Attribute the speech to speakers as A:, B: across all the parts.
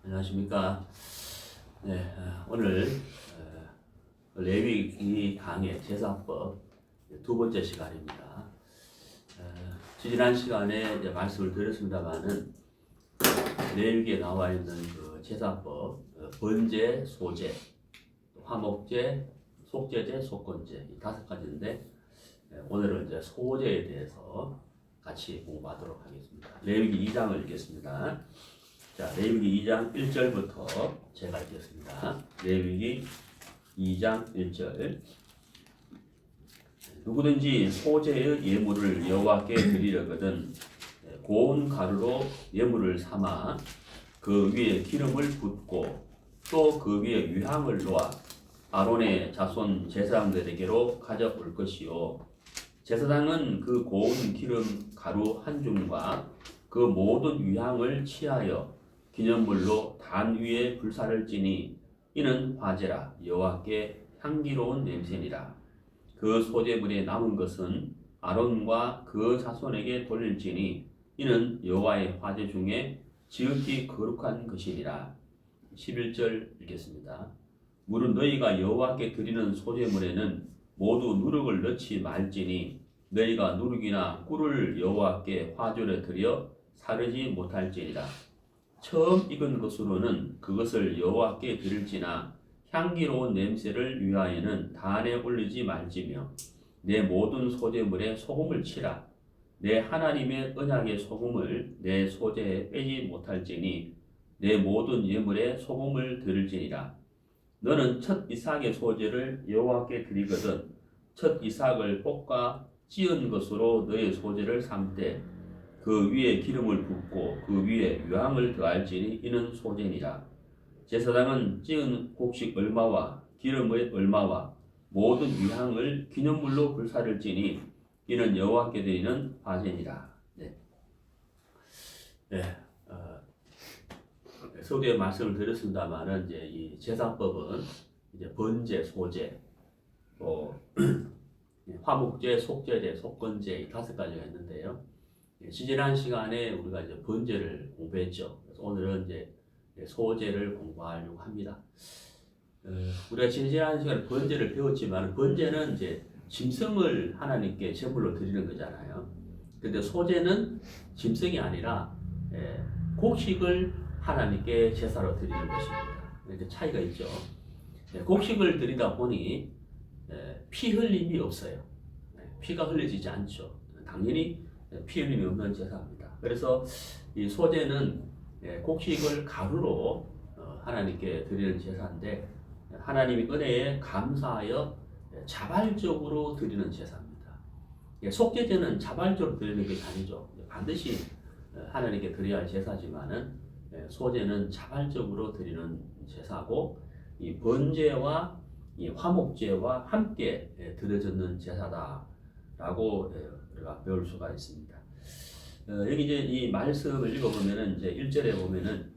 A: 안녕하십니까. 네, 오늘 레위기 강의 제사법 두 번째 시간입니다. 지난 시간에 이제 말씀을 드렸습니다만은 레위기에 나와 있는 그 제사법, 번제, 소제, 화목제, 속제제, 속건제 이 다섯 가지인데 오늘은 이제 소제에 대해서 같이 공부하도록 하겠습니다. 레위기 2장을 읽겠습니다. 자, 레위기 2장 1절부터 제가 읽겠습니다. 레위기 2장 1절. 누구든지 소제의 예물을 여호와께 드리려거든 고운 가루로 예물을 삼아 그 위에 기름을 붓고 또 그 위에 유향을 놓아 아론의 자손 제사장들에게로 가져올 것이요, 제사장은 그 고운 기름 가루 한 줌과 그 모든 유향을 취하여 기념물로 단 위에 불사를 찌니 이는 화제라, 여호와께 향기로운 냄새니라. 그 소제물에 남은 것은 아론과 그 자손에게 돌릴지니 이는 여호와의 화제 중에 지극히 거룩한 것이니라. 11절 읽겠습니다. 무릇 너희가 여호와께 드리는 소제물에는 모두 누룩을 넣지 말지니 너희가 누룩이나 꿀을 여호와께 화제로 드려 사르지 못할지니라. 처음 익은 것으로는 그것을 여호와께 드릴지나 향기로운 냄새를 위하여는 단에 올리지 말지며 내 모든 소제물에 소금을 치라. 내 하나님의 언약의 소금을 내 소제에 빼지 못할지니 내 모든 예물에 소금을 드릴지니라. 너는 첫 이삭의 소제를 여호와께 드리거든 첫 이삭을 볶아 찌은 것으로 너의 소제를 삼되 그 위에 기름을 붓고 그 위에 유향을 더할지니 이는 소제니라. 제사장은 찌은 곡식 얼마와 기름의 얼마와 모든 유향을 기념물로 불사를 찌니 이는 여호와께 드리는 화제니라. 네. 네. 서두에 말씀을 드렸습니다만은 이제 이 제사법은 이제 번제, 소제, 또 화목제, 속제제, 속건제 이 다섯 가지가 있는데요. 지난 시간에 우리가 이제 번제를 공부했죠. 그래서 오늘은 이제 소제를 공부하려고 합니다. 우리가 지난 시간에 번제를 배웠지만 번제는 이제 짐승을 하나님께 제물로 드리는 거잖아요. 근데 소제는 짐승이 아니라 곡식을 하나님께 제사로 드리는 것입니다. 이렇게 차이가 있죠. 곡식을 드리다 보니 피 흘림이 없어요. 피가 흘려지지 않죠. 당연히 피 흘림이 없는 제사입니다. 그래서 이 소제는 곡식을 가루로 하나님께 드리는 제사인데 하나님의 은혜에 감사하여 자발적으로 드리는 제사입니다. 속제제는 자발적으로 드리는 것이 아니죠. 반드시 하나님께 드려야 할 제사지만은 소제는 자발적으로 드리는 제사고 이 번제와 이 화목제와 함께 드려졌는 제사다라고 우리가 배울 수가 있습니다. 여기 이제 이 말씀을 읽어보면은 이제 1절에 보면은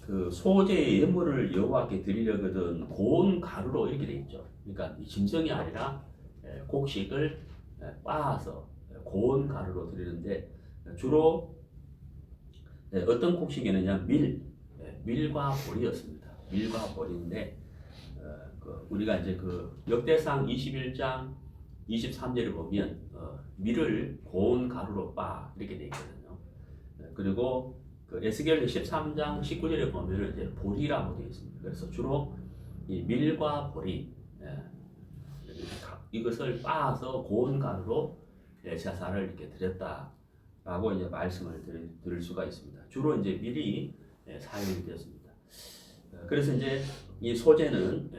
A: 그 소제의 예물을 여호와께 드리려거든 고운 가루로 이렇게 돼 있죠. 그러니까 이 짐승이 아니라 곡식을 빻아서 고운 가루로 드리는데 주로 어떤 곡식이었느냐 밀과 보리였습니다. 밀과 보리인데 우리가 이제 그 역대상 21장 23절을 보면 밀을 고운 가루로 빻 이렇게 돼 있거든요. 그리고 그 에스겔 13장 19절에 보면은 이제 보리라고 되어 있습니다. 그래서 주로 이 밀과 보리 이것을 빻아서 고운 가루로 제사를 이렇게 드렸다라고 이제 말씀을 드릴 수가 있습니다. 주로 이제 밀이 사용이 되었습니다. 그래서 이제 이 소제는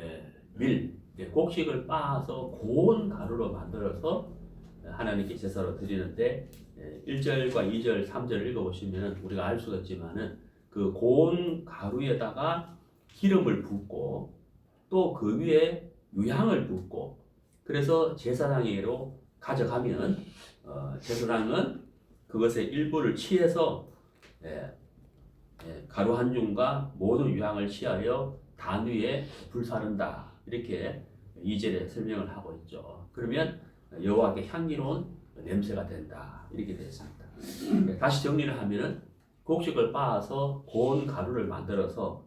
A: 곡식을 빻아서 고운 가루로 만들어서 하나님께 제사로 드리는데 1절과 2절, 3절을 읽어보시면 우리가 알 수가 있지만은 그 고운 가루에다가 기름을 붓고 또 그 위에 유향을 붓고 그래서 제사장에게로 가져가면 제사장은 그것의 일부를 취해서 가루 한 줌과 모든 유향을 취하여 단 위에 불사른다 이렇게 2절에 설명을 하고 있죠. 그러면 여호와께 향기로운 냄새가 된다 이렇게 되어 있습니다. 다시 정리를 하면은 곡식을 빻아서 고운 가루를 만들어서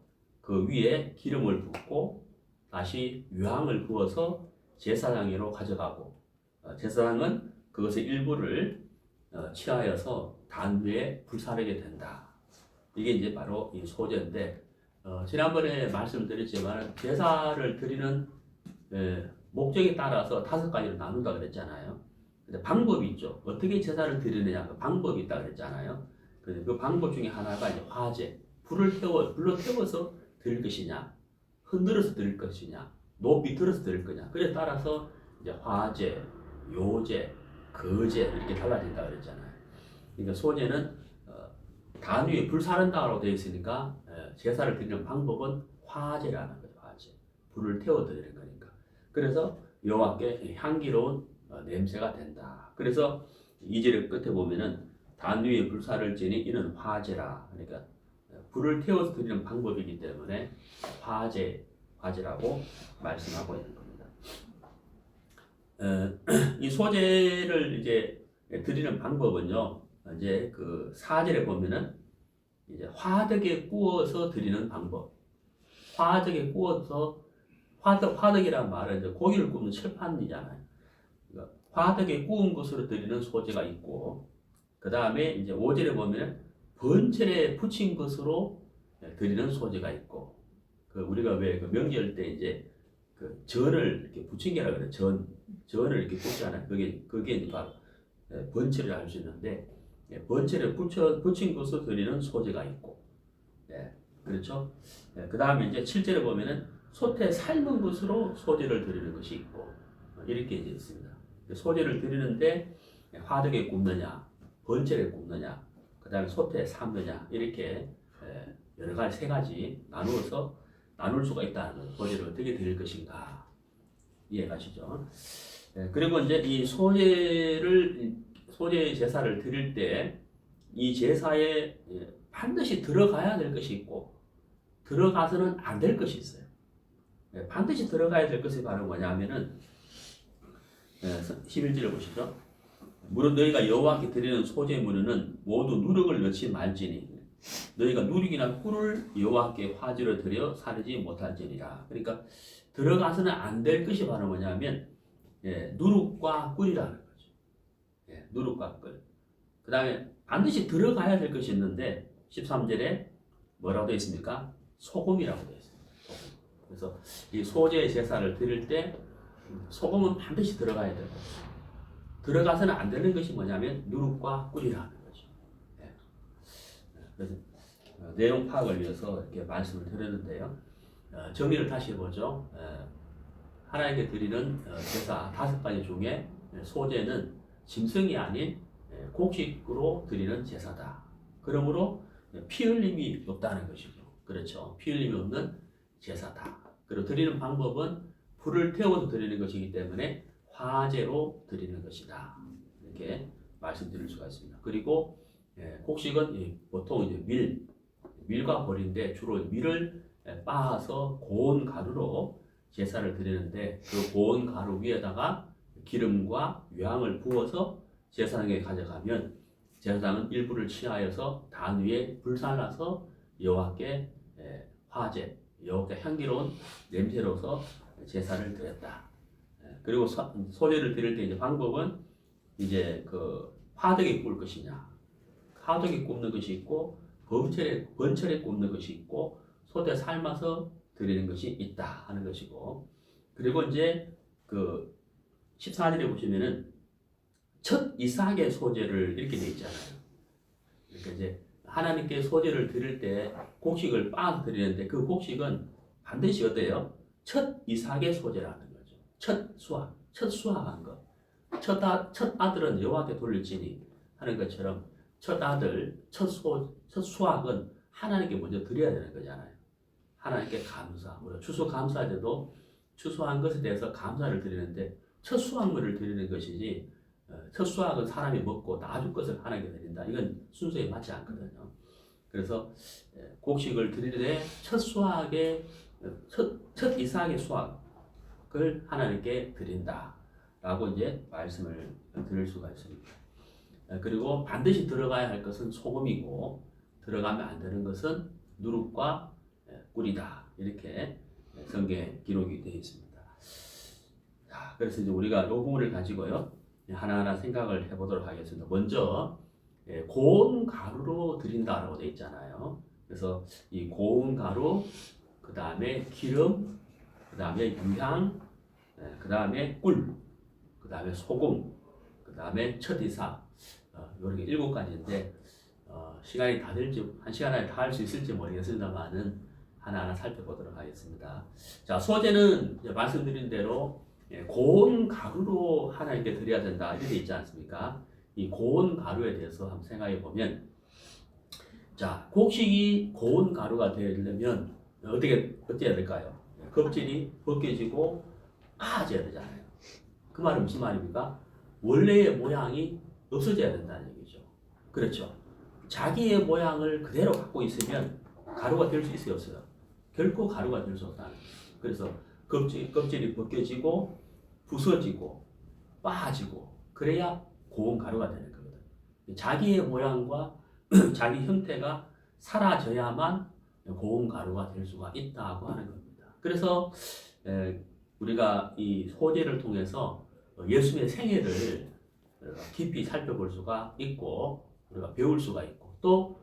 A: 그 위에 기름을 붓고 다시 유향을 부어서 제사장으로 가져가고 제사장은 그것의 일부를 취하여서 단 위에 불사르게 된다. 이게 이제 바로 이 소제인데 지난번에 말씀드렸지만 제사를 드리는 목적에 따라서 5가지로 나눈다 그랬잖아요. 근데 방법이 있죠. 어떻게 제사를 드리느냐 그 방법이 있다 그랬잖아요. 그 방법 중에 하나가 이제 화제, 불로 태워서 드릴 것이냐, 흔들어서 드릴 것이냐, 높이 들어서 드릴 거냐. 그에 따라서 이제 화제, 요제, 거제 이렇게 달라진다 그랬잖아요. 그러니까 소제는 단 위에 불 사른다고 되어 있으니까 제사를 드리는 방법은 화제라는 거죠. 화제, 불을 태워 드리는 거니까. 그래서 여호와께 향기로운 냄새가 된다. 그래서 2절 끝에 보면은 단 위에 불사를지니 이는 화제라. 그러니까 불을 태워서 드리는 방법이기 때문에 화제라고 말씀하고 있는 겁니다. 이 소제를 이제 드리는 방법은요. 이제 그 4절에 보면은 이제 화덕에 구워서 드리는 방법. 화덕에 구워서 화덕이란 말은 이제 고기를 굽는 철판이잖아요. 그러니까 화덕에 구운 것으로 드리는 소제가 있고, 그 다음에 이제 5절에 보면 번철에 붙인 것으로 드리는 소제가 있고, 그 우리가 왜 그 명절 때 이제 그 전을 이렇게 부침개라 그래. 전을 이렇게 굽잖아요. 그게 이제 바로 번철을 알 수 있는데, 번철에 붙인 것으로 드리는 소제가 있고, 그렇죠. 그 다음에 이제 7절에 보면은 솥에 삶은 것으로 소제를 드리는 것이 있고, 이렇게 이제 있습니다. 소제를 드리는데 화덕에 굽느냐, 번철에 굽느냐, 그 다음에 솥에 삶느냐, 이렇게 여러 가지 3가지 나눌 수가 있다는 거예요. 소제를 어떻게 드릴 것인가 이해가시죠? 그리고 이제 이 소제 제사를 드릴 때 이 제사에 반드시 들어가야 될 것이 있고 들어가서는 안 될 것이 있어요. 반드시 들어가야 될 것이 바로 뭐냐면은 11절을 보시죠. 무릇 너희가 여호와께 드리는 소제물은 모두 누룩을 넣지 말지니 너희가 누룩이나 꿀을 여호와께 화제로 드려 사르지 못할지니라. 그러니까 들어가서는 안 될 것이 바로 뭐냐면 누룩과 꿀이라는 거죠. 누룩과 꿀. 그 다음에 반드시 들어가야 될 것이 있는데 13절에 뭐라고 되어 있습니까? 소금이라고 되어 있습니다. 소금. 그래서 이 소제 제사를 드릴 때 소금은 반드시 들어가야 되고 들어가서는 안 되는 것이 뭐냐면 누룩과 꿀이라는 거죠. 그래서 내용 파악을 위해서 이렇게 말씀을 드렸는데요. 정리를 다시 해보죠. 하나님께 드리는 제사 5가지 중에 소제는 짐승이 아닌 곡식으로 드리는 제사다. 그러므로 피 흘림이 없다는 것이죠. 그렇죠. 피 흘림이 없는 제사다. 그리고 드리는 방법은 불을 태워서 드리는 것이기 때문에 화제로 드리는 것이다. 이렇게 말씀드릴 수가 있습니다. 그리고 곡식은 보통 이제 밀과 보리인데 주로 밀을 빻아서 고운 가루로 제사를 드리는데 그 고운 가루 위에다가 기름과 유향을 부어서 제사장에 가져가면 제사장은 일부를 취하여서 단 위에 불살라서 여호와께 화제, 여호와께 향기로운 냄새로서 제사를 드렸다. 그리고 소제를 드릴 때 이제 방법은 이제 그 화덕에 굽을 것이냐, 화덕에 굽는 것이 있고 번철에 굽는 것이 있고 솥에 삶아서 드리는 것이 있다 하는 것이고, 그리고 이제 그 14절에 보시면은 첫 이삭의 소제를 이렇게 돼 있잖아요. 그러니까 이제 하나님께 소제를 드릴 때 곡식을 빻아서 드리는데 그 곡식은 반드시 어때요? 첫 이삭의 소제라는 거죠. 첫 수확한 것. 첫 아들은 여호와께 돌릴지니 하는 것처럼 첫 아들, 첫 수확은 하나님께 먼저 드려야 되는 거잖아요. 하나님께 감사. 우리가 추수감사할 때도 추수한 것에 대해서 감사를 드리는데 첫 수확물을 드리는 것이지 첫 수확은 사람이 먹고 나중 것을 하나님께 드린다. 이건 순서에 맞지 않거든요. 그래서 곡식을 드릴 때 첫 이삭의 수확을 하나님께 드린다라고 이제 말씀을 드릴 수가 있습니다. 그리고 반드시 들어가야 할 것은 소금이고 들어가면 안 되는 것은 누룩과 꿀이다. 이렇게 성경에 기록이 되어 있습니다. 자, 그래서 이제 우리가 이 부분을 가지고요. 하나하나 생각을 해보도록 하겠습니다. 먼저 고운 가루로 드린다라고 되어 있잖아요. 그래서 이 고운 가루, 그 다음에 기름, 그 다음에 유향, 그 다음에 꿀, 그 다음에 소금, 그 다음에 첫이사, 이렇게 7가지인데 시간이 다 될지, 한 시간 안에 다 할 수 있을지 모르겠습니다만은 하나하나 살펴보도록 하겠습니다. 자, 소제는 말씀드린 대로 고운 가루로 하나님께 드려야 된다 이렇게 있지 않습니까? 이 고운 가루에 대해서 한번 생각해 보면, 자, 곡식이 고운 가루가 되려면 어떻게 해야 될까요? 껍질이 벗겨지고 빠져야 되잖아요. 그 말은 무슨 말입니까? 원래의 모양이 없어져야 된다는 얘기죠. 그렇죠? 자기의 모양을 그대로 갖고 있으면 가루가 될 수 있어요, 없어요? 결코 가루가 될 수 없다는 거예요. 그래서 껍질이 벗겨지고 부서지고 빠지고 그래야 고운 가루가 되는 거거든요. 자기의 모양과 자기 형태가 사라져야만 고운 가루가 될 수가 있다고 하는 겁니다. 그래서 우리가 이 소제를 통해서 예수님의 생애를 깊이 살펴볼 수가 있고 우리가 배울 수가 있고 또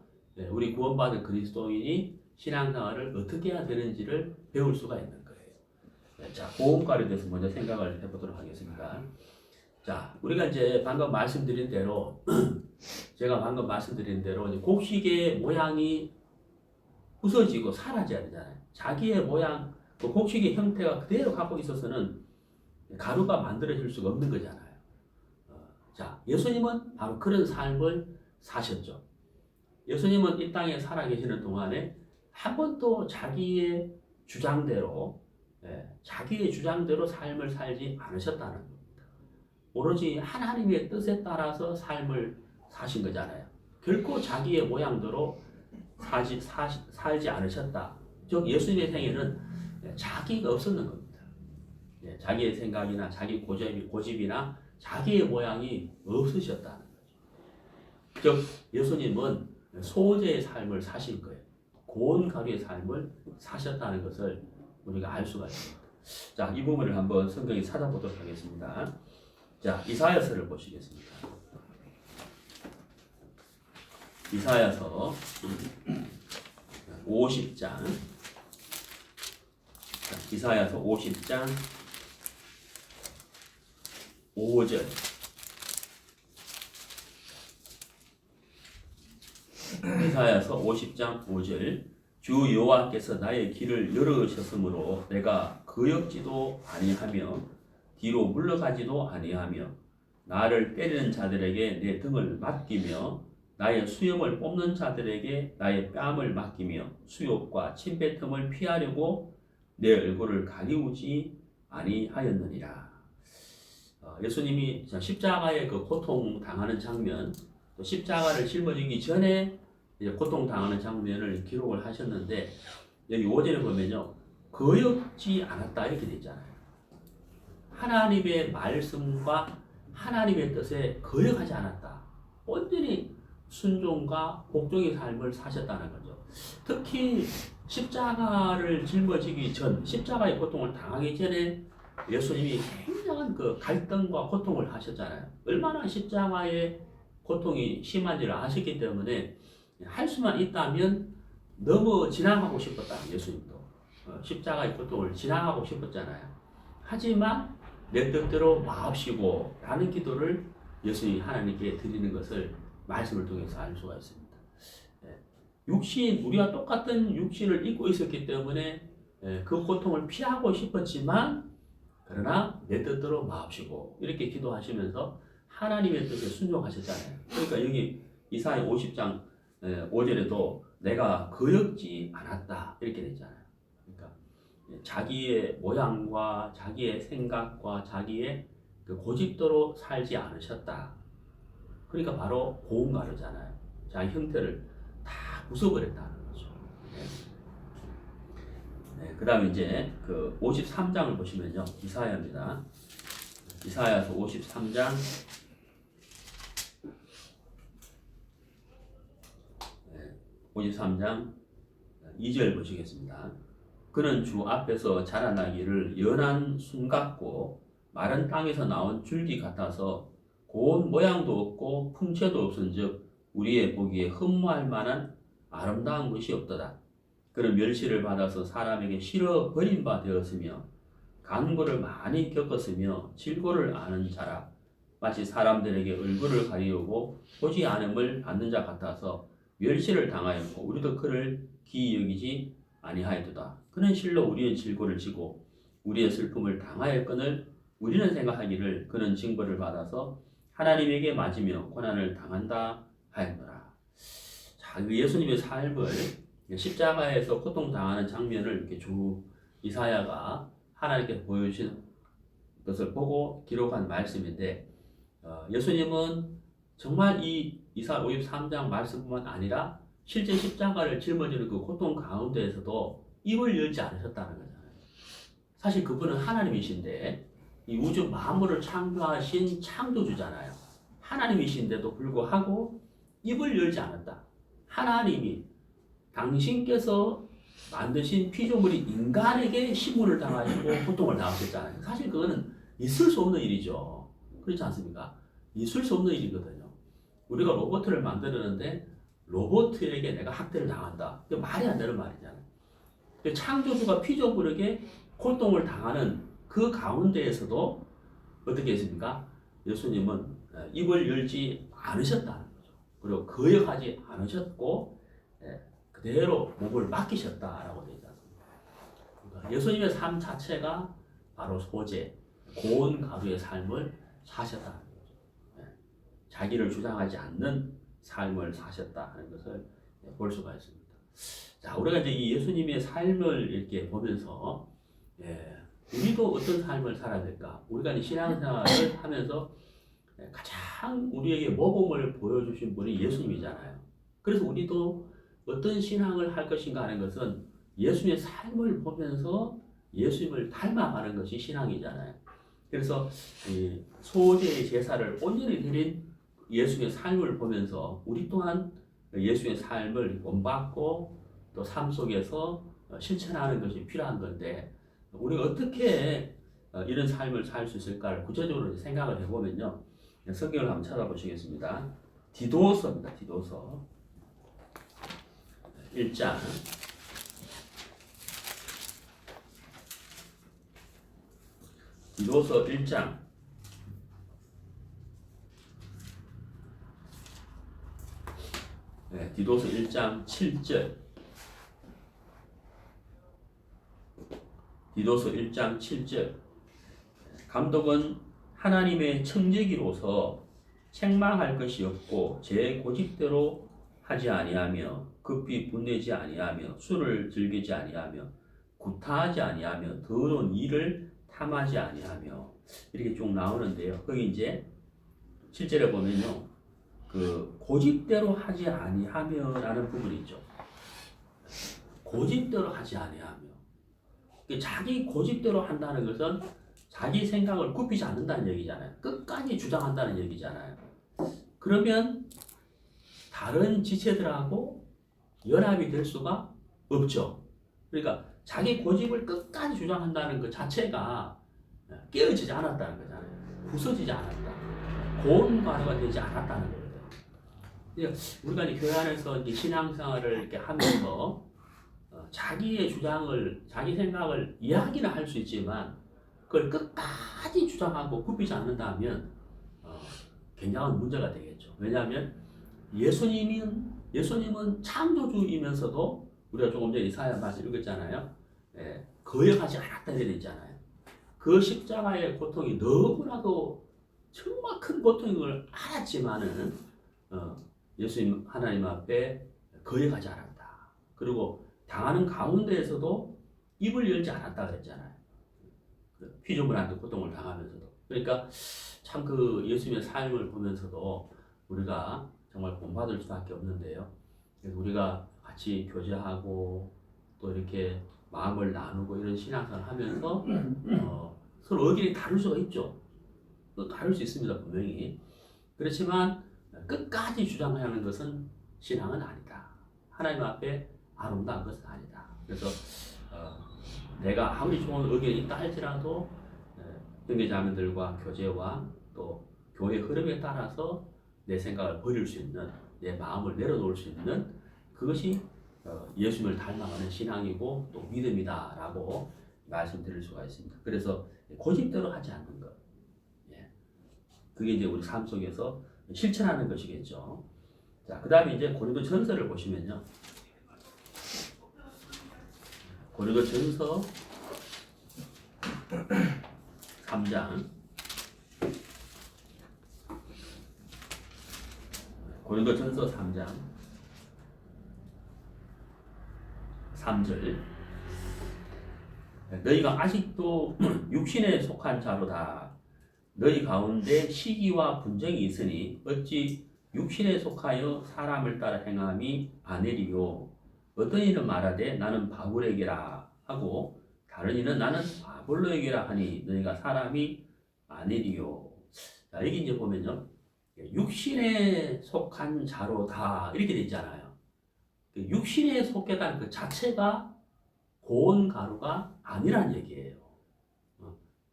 A: 우리 구원받은 그리스도인이 신앙생활을 어떻게 해야 되는지를 배울 수가 있는 거예요. 자, 고운가루에 대해서 먼저 생각을 해보도록 하겠습니다. 자, 우리가 이제 방금 말씀드린 대로 제가 방금 말씀드린 대로 곡식의 모양이 부서지고 사라져야 되잖아요. 자기의 모양, 그 곡식의 형태가 그대로 갖고 있어서는 가루가 만들어질 수가 없는 거잖아요. 자, 예수님은 바로 그런 삶을 사셨죠. 예수님은 이 땅에 살아계시는 동안에 한 번도 자기의 주장대로 삶을 살지 않으셨다는 겁니다. 오로지 하나님의 뜻에 따라서 삶을 사신 거잖아요. 결코 자기의 모양대로 살지 않으셨다. 즉 예수님의 생애는 자기가 없었는 겁니다. 자기의 생각이나 자기 고집이나 자기의 모양이 없으셨다는 거죠. 즉 예수님은 소제의 삶을 사신 거예요. 고운 가루의 삶을 사셨다는 것을 우리가 알 수가 있습니다. 자, 이 부분을 한번 성경에 찾아보도록 하겠습니다. 자, 이사야서를 보시겠습니다. 이사야서 50장. 이사야서 50장 5절. 이사야서 50장 5절. 주 여호와께서 나의 길을 열으셨으므로 내가 거역지도 아니하며 뒤로 물러가지도 아니하며 나를 때리는 자들에게 내 등을 맡기며 나의 수염을 뽑는 자들에게 나의 뺨을 맡기며 수욕과 침뱉음을 피하려고 내 얼굴을 가리우지 아니하였느니라. 예수님이 십자가의 그 고통 당하는 장면, 또 십자가를 짊어지기 전에 이제 고통 당하는 장면을 기록을 하셨는데 여기 5절에 보면요, 거역지 않았다 이렇게 되어 있잖아요. 하나님의 말씀과 하나님의 뜻에 거역하지 않았다. 온전히 순종과 복종의 삶을 사셨다는 거죠. 특히 십자가를 짊어지기 전, 십자가의 고통을 당하기 전에 예수님이 굉장한 그 갈등과 고통을 하셨잖아요. 얼마나 십자가의 고통이 심한지를 아셨기 때문에 할 수만 있다면 너무 지나가고 싶었다. 예수님도 십자가의 고통을 지나가고 싶었잖아요. 하지만 내 뜻대로 마옵시고 라는 기도를 예수님이 하나님께 드리는 것을 말씀을 통해서 알 수가 있습니다. 우리와 똑같은 육신을 입고 있었기 때문에 그 고통을 피하고 싶었지만 그러나 내 뜻대로 마옵시고 이렇게 기도하시면서 하나님의 뜻에 순종하셨잖아요. 그러니까 여기 이사야 50장 5절에도 내가 거역지 않았다 이렇게 됐잖아요. 그러니까 자기의 모양과 자기의 생각과 자기의 그 고집대로 살지 않으셨다. 그러니까 바로 고운 가루잖아요. 자기 형태를 다 부숴버렸다는 거죠. 그 다음에 이제 그 53장을 보시면요. 이사야입니다. 이사야서 53장 53장 2절 보시겠습니다. 그는 주 앞에서 자라나기를 연한 순 같고 마른 땅에서 나온 줄기 같아서 고운 모양도 없고 풍채도 없은즉 우리의 보기에 흠모할 만한 아름다운 것이 없도다. 그는 멸시를 받아서 사람에게 실어 버린 바 되었으며 간고를 많이 겪었으며 질고를 아는 자라. 마치 사람들에게 얼굴을 가리우고 보지 않음을 받는 자 같아서 멸시를 당하였고 우리도 그를 기이 여기지 아니하였도다. 그는 실로 우리의 질고를 지고 우리의 슬픔을 당하였거늘 우리는 생각하기를 그는 징벌을 받아서 하나님에게 맞으며 고난을 당한다 하였노라. 자, 그 예수님의 삶을 십자가에서 고통당하는 장면을 이렇게 주 이사야가 하나님께 보여주신 것을 보고 기록한 말씀인데, 예수님은 정말 이 이사 53장 말씀뿐만 아니라 실제 십자가를 짊어지는 그 고통 가운데에서도 입을 열지 않으셨다는 거잖아요. 사실 그분은 하나님이신데 이 우주 만물을 창조하신 창조주잖아요. 하나님이신데도 불구하고 입을 열지 않았다. 하나님이 당신께서 만드신 피조물이 인간에게 심문을 당하시고 고통을 당하셨잖아요. 사실 그거는 있을 수 없는 일이죠. 그렇지 않습니까? 있을 수 없는 일이거든요. 우리가 로봇을 만들었는데 로봇에게 내가 학대를 당한다. 그게 말이 안 되는 말이잖아요. 창조주가 피조물에게 고통을 당하는 그 가운데에서도 어떻게 했습니까? 예수님은 입을 열지 않으셨다는 거죠. 그리고 거역하지 않으셨고 그대로 몸을 맡기셨다라고 되어 있지 않습니까? 그러니까 예수님의 삶 자체가 바로 소재, 고운 가루의 삶을 사셨다는 거죠. 자기를 주장하지 않는 삶을 사셨다 하는 것을 볼 수가 있습니다. 자, 우리가 이제 이 예수님의 삶을 이렇게 보면서 우리도 어떤 삶을 살아야 될까? 우리가 이 신앙생활을 하면서 가장 우리에게 모범을 보여주신 분이 예수님이잖아요. 그래서 우리도 어떤 신앙을 할 것인가 하는 것은 예수님의 삶을 보면서 예수님을 닮아가는 것이 신앙이잖아요. 그래서 이 소재의 제사를 온전히 드린 예수님의 삶을 보면서 우리 또한 예수님의 삶을 본받고 또 삶 속에서 실천하는 것이 필요한 건데 우리가 어떻게 이런 삶을 살 수 있을까를 구체적으로 생각을 해보면요. 성경을 한번 찾아보시겠습니다. 디도서입니다. 디도서 1장 디도서 1장 디도서 1장 7절 디도서 1장 7절 감독은 하나님의 청지기로서 책망할 것이 없고 제 고집대로 하지 아니하며 급히 분내지 아니하며 술을 즐기지 아니하며 구타하지 아니하며 더러운 일을 탐하지 아니하며 이렇게 쭉 나오는데요. 거기 이제 7절에 보면요. 그 고집대로 하지 아니하며라는 부분이 있죠. 고집대로 하지 아니하며 자기 고집대로 한다는 것은 자기 생각을 굽히지 않는다는 얘기잖아요. 끝까지 주장한다는 얘기잖아요. 그러면 다른 지체들하고 연합이 될 수가 없죠. 그러니까 자기 고집을 끝까지 주장한다는 것 자체가 깨어지지 않았다는 거잖아요. 부서지지 않았다. 고운 가루가 되지 않았다는 거거든요. 그러니까 우리가 이제 교회 안에서 이제 신앙생활을 이렇게 하면서 자기의 주장을, 자기 생각을 이야기는 할 수 있지만 그걸 끝까지 주장하고 굽히지 않는다면 굉장한 문제가 되겠죠. 왜냐하면 예수님은 창조주이면서도 우리가 조금 전에 이사야 말씀 읽었잖아요. 거역하지 않았다 이렇게 있잖아요. 그 십자가의 고통이 너무나도 정말 큰 고통인 걸 알았지만은 예수님 하나님 앞에 거역하지 않았다. 그리고 당하는 가운데에서도 입을 열지 않았다 그랬잖아요. 피조물한테 고통을 당하면서도. 그러니까 참 그 예수님의 삶을 보면서도 우리가 정말 본받을 수밖에 없는데요. 그래서 우리가 같이 교제하고 또 이렇게 마음을 나누고 이런 신앙생활을 하면서 서로 의견이 다를 수가 있죠. 또 다를 수 있습니다. 분명히. 그렇지만 끝까지 주장하는 것은 신앙은 아니다. 하나님 앞에 아름다운 것은 아니다. 그래서 내가 아무리 좋은 의견이 있다 할지라도 형제자매들과 교제와 또 교회 흐름에 따라서 내 생각을 버릴 수 있는, 내 마음을 내려놓을 수 있는 그것이 예수님을 닮아가는 신앙이고 또 믿음이다라고 말씀드릴 수가 있습니다. 그래서 고집대로 하지 않는 것, 그게 이제 우리 삶 속에서 실천하는 것이겠죠. 자, 그 다음에 이제 고린도전서를 보시면요, 고린도전서 3장, 고린도전서 3장 3절, 너희가 아직도 육신에 속한 자로다. 너희 가운데 시기와 분쟁이 있으니 어찌 육신에 속하여 사람을 따라 행함이 아니리요. 어떤 이는 말하되 나는 바울에게라 하고 다른 이는 나는 아볼로에게라 하니 너희가 사람이 아니리요. 자, 여기 이제 보면요, 육신에 속한 자로다 이렇게 돼 있잖아요. 육신에 속했다는 그 자체가 고운 가루가 아니란 얘기예요.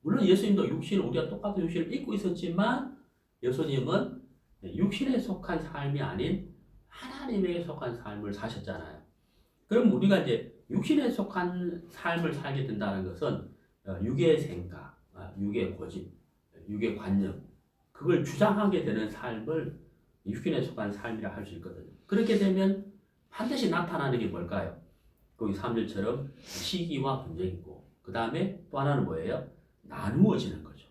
A: 물론 예수님도 육신을, 우리가 똑같은 육신을 입고 있었지만 예수님은 육신에 속한 삶이 아닌 하나님에게 속한 삶을 사셨잖아요. 그럼 우리가 이제 육신에 속한 삶을 살게 된다는 것은 육의 생각, 육의 고집, 육의 관념, 그걸 주장하게 되는 삶을 육신에 속한 삶이라 할 수 있거든요. 그렇게 되면 반드시 나타나는 게 뭘까요? 거기 3절처럼 시기와 분쟁이고, 그 다음에 또 하나는 뭐예요? 나누어지는 거죠.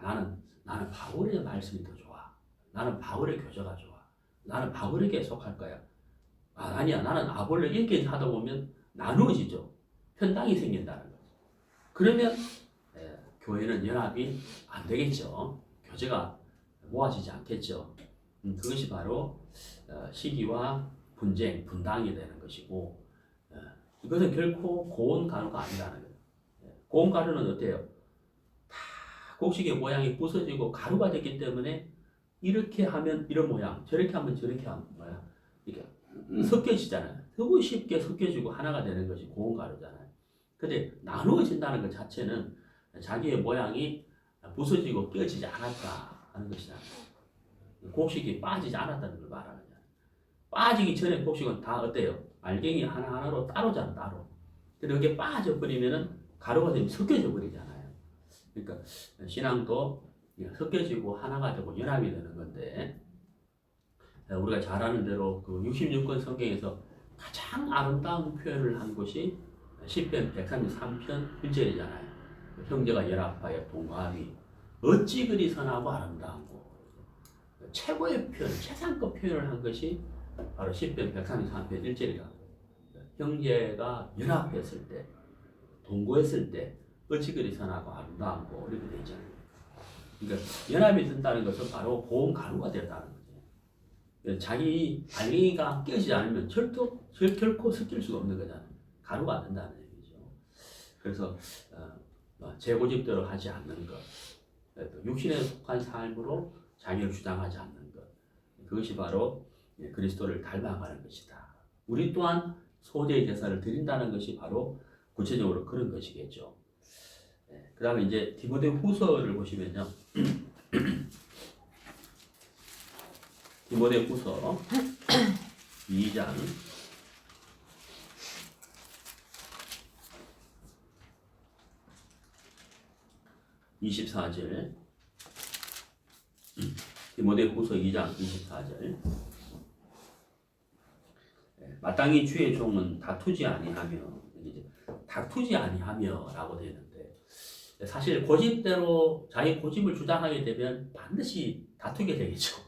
A: 나는 바울의 말씀이 더 좋아. 나는 바울의 교제가 좋아. 나는 바울에게 속할 거야. 아니야, 나는 아볼로, 이렇게 하다 보면 나누어지죠. 편당이 생긴다는 거죠. 그러면 교회는 연합이 안 되겠죠. 교제가 모아지지 않겠죠. 그것이 바로 시기와 분쟁, 분당이 되는 것이고, 이것은 결코 고운 가루가 아니라는 거예요. 고운 가루는 어때요? 다 곡식의 모양이 부서지고 가루가 됐기 때문에 이렇게 하면 이런 모양, 저렇게 하면 저렇게 하면 뭐야? 이렇게 섞여지잖아요. 너무 쉽게 섞여지고 하나가 되는 것이 고운 가루잖아요. 근데 나누어진다는 것 자체는 자기의 모양이 부서지고 깨지지 않았다 하는 것이잖아요. 곡식이 빠지지 않았다는 걸 말하는 거예요. 빠지기 전에 곡식은 다 어때요? 알갱이 하나하나로 따로잖아, 따로. 근데 그게 빠져버리면은 가루가 되면 섞여져 버리잖아요. 그러니까 신앙도 섞여지고 하나가 되고 연합이 되는 건데, 우리가 잘 아는 대로 그 66권 성경에서 가장 아름다운 표현을 한 것이 시편 133편 1절이잖아요. 형제가 연합하여 동거함이 어찌 그리 선하고 아름다운고. 최고의 표현, 최상급 표현을 한 것이 바로 시편 133편 1절이라고. 형제가 연합했을 때, 동거했을 때 어찌 그리 선하고 아름다운고 이렇게 되어 있잖아요. 그러니까 연합이 된다는 것은 바로 고운 가루가 된다는 거죠. 자기 알갱이가 깨지지 않으면 결코 섞일 수가 없는 거잖아요. 가루가 안 된다는 얘기죠. 그래서 제 고집대로 하지 않는 것, 육신에 속한 삶으로 자기를 주장하지 않는 것, 그것이 바로 그리스도를 닮아가는 것이다. 우리 또한 소재의 제사를 드린다는 것이 바로 구체적으로 그런 것이겠죠. 그 다음에 이제 디모데후서를 보시면요, 디모데후서 2장 24절, 디모데후서 2장 24절, 마땅히 주의 종은 다투지 아니하며, 다투지 아니하며라고 되어 있는데, 사실 고집대로 자기 고집을 주장하게 되면 반드시 다투게 되겠죠.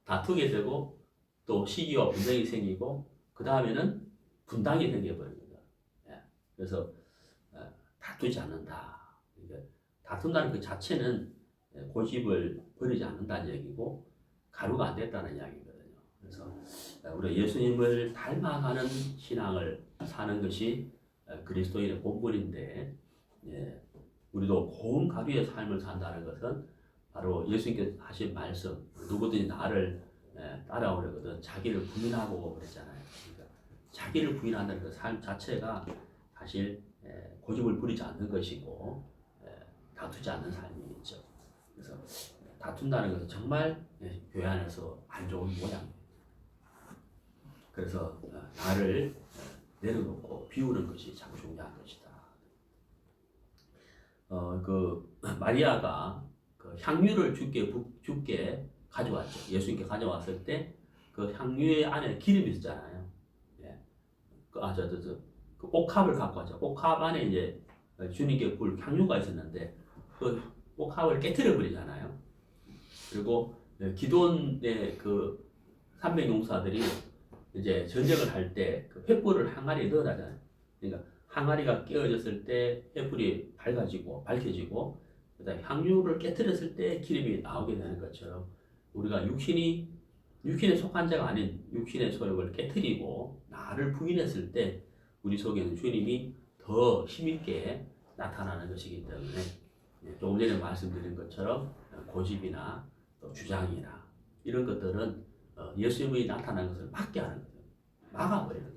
A: 다투게 되고 또 시기와 분쟁이 생기고 그 다음에는 분당이 생겨버립니다. 그래서 다투지 않는다. 그러니까 다툰다는 그 자체는 고집을 버리지 않는다는 얘기고 가루가 안 됐다는 이야기거든요. 그래서 우리가 예수님을 닮아가는 신앙을 사는 것이 그리스도인의 본분인데, 우리도 고운 가루의 삶을 산다는 것은 바로 예수님께서 하신 말씀, 누구든지 나를 따라오려거든 자기를 부인하고 그랬잖아요. 그러니까 자기를 부인하는 그 삶 자체가 사실 고집을 부리지 않는 것이고 다투지 않는 삶이죠. 그래서 다툰다는 것은 정말 교회 안에서 안 좋은 모양입니다. 그래서 나를 내려놓고 비우는 것이 참 중요한 것이다. 그 마리아가 그 향유를 주께 가져왔죠. 예수님께 가져왔을 때 그 향유의 안에 기름이 있었잖아요. 예. 그 옥합을 갖고 왔죠. 옥합 안에 이제 주님께 불 향유가 있었는데 그 옥합을 깨트려 버리잖아요. 그리고 기도원의 그 300용사들이 이제 전쟁을 할 때 그 횃불을 항아리에 넣어놨잖아요. 그러니까 항아리가 깨어졌을 때 횃불이 밝혀지고 그다음에 향유를 깨트렸을 때 기름이 나오게 되는 것처럼 우리가 육신에 속한 자가 아닌 육신의 소욕을 깨트리고 나를 부인했을 때 우리 속에는 주님이 더 힘있게 나타나는 것이기 때문에 조금 전에 말씀드린 것처럼 고집이나 또 주장이나 이런 것들은 예수님이 나타난 것을 막게 하는 거예요. 막아버리는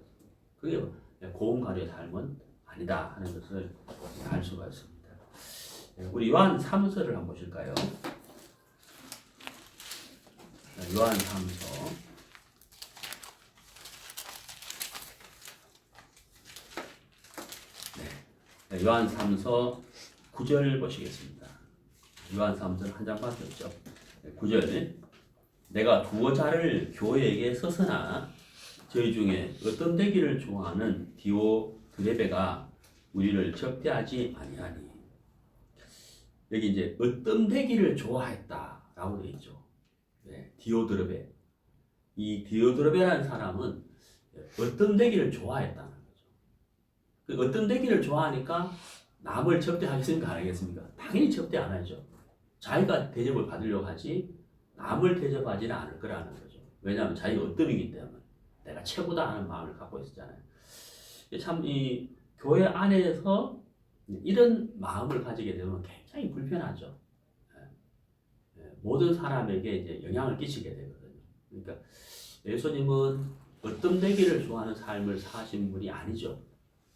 A: 거예요. 그게 고운 가루의 삶은 아니다 하는 것을 알 수가 있습니다. 우리 요한 3서를 한번 보실까요? 요한 3서 요한 3서 9절 보시겠습니다. 요한 3서는 한 장밖에 없죠. 9절 내가 두어 자를 교회에게 썼으나 저희 중에 어떤 되기를 좋아하는 디오드레베가 우리를 접대하지 아니하니. 여기 이제 어떤 되기를 좋아했다라고 되어 있죠. 디오드레베. 이 디오드레베라는 사람은 어떤 되기를 좋아했다는 거죠. 그 어떤 되기를 좋아하니까 남을 접대하겠습니까? 안 하겠습니까? 당연히 접대 안 하죠. 자기가 대접을 받으려고 하지 남을 대접하지는 않을 거라는 거죠. 왜냐하면 자기가 어떤이기 때문에 내가 최고다 하는 마음을 갖고 있었잖아요. 참 이 교회 안에서 이런 마음을 가지게 되면 굉장히 불편하죠. 모든 사람에게 이제 영향을 끼치게 되거든요. 그러니까 예수님은 어떤 되기를 좋아하는 삶을 사신 분이 아니죠.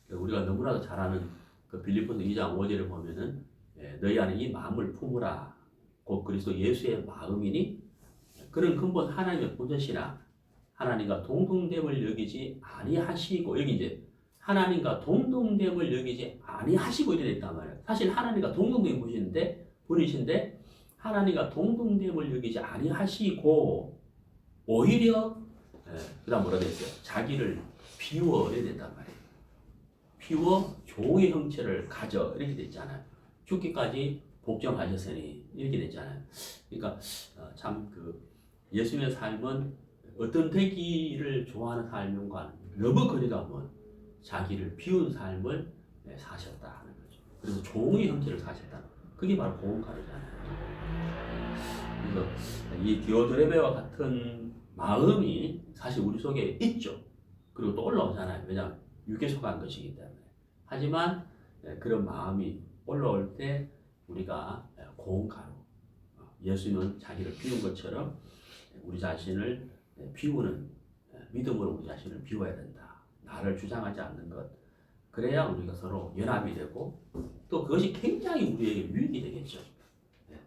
A: 우리가 너무나도 잘 아는 그 빌립보서 2장 5절을 보면은 너희 안에 이 마음을 품으라. 곧 그리스도 예수의 마음이니 그런 근본 하나님의 본chất이나 하나님과 동등됨을 여기지 아니하시고, 여기 이제 하나님과 동등됨을 여기지 아니하시고 이래 있단 말이에요. 사실 하나님과 동등됨 분이신데 하나님과 동등됨을 여기지 아니하시고 오히려 그 다음 뭐라 되어 있어요? 자기를 비워 이래 된단 말이에요. 비워 종의 형체를 가져 이렇게 되어 있잖아요. 죽기까지 복종하셨으니 이렇게 되잖아요. 그러니까 참 그 예수님의 삶은 어떤 되기를 좋아하는 삶과 너무 거리가 먼 자기를 비운 삶을 사셨다 하는 거죠. 그래서 종의 형체를 사셨다. 그게 바로 고운 가루잖아요. 그래서 이 디오드레베와 같은 마음이 사실 우리 속에 있죠. 그리고 또 올라오잖아요. 왜냐하면 육에 속한 것이기 때문에. 하지만 그런 마음이 올라올 때 우리가 고운 가루, 예수님은 자기를 비운 것처럼 우리 자신을 비우는 믿음으로 우리 자신을 비워야 된다. 나를 주장하지 않는 것. 그래야 우리가 서로 연합이 되고 또 그것이 굉장히 우리에게 유익이 되겠죠.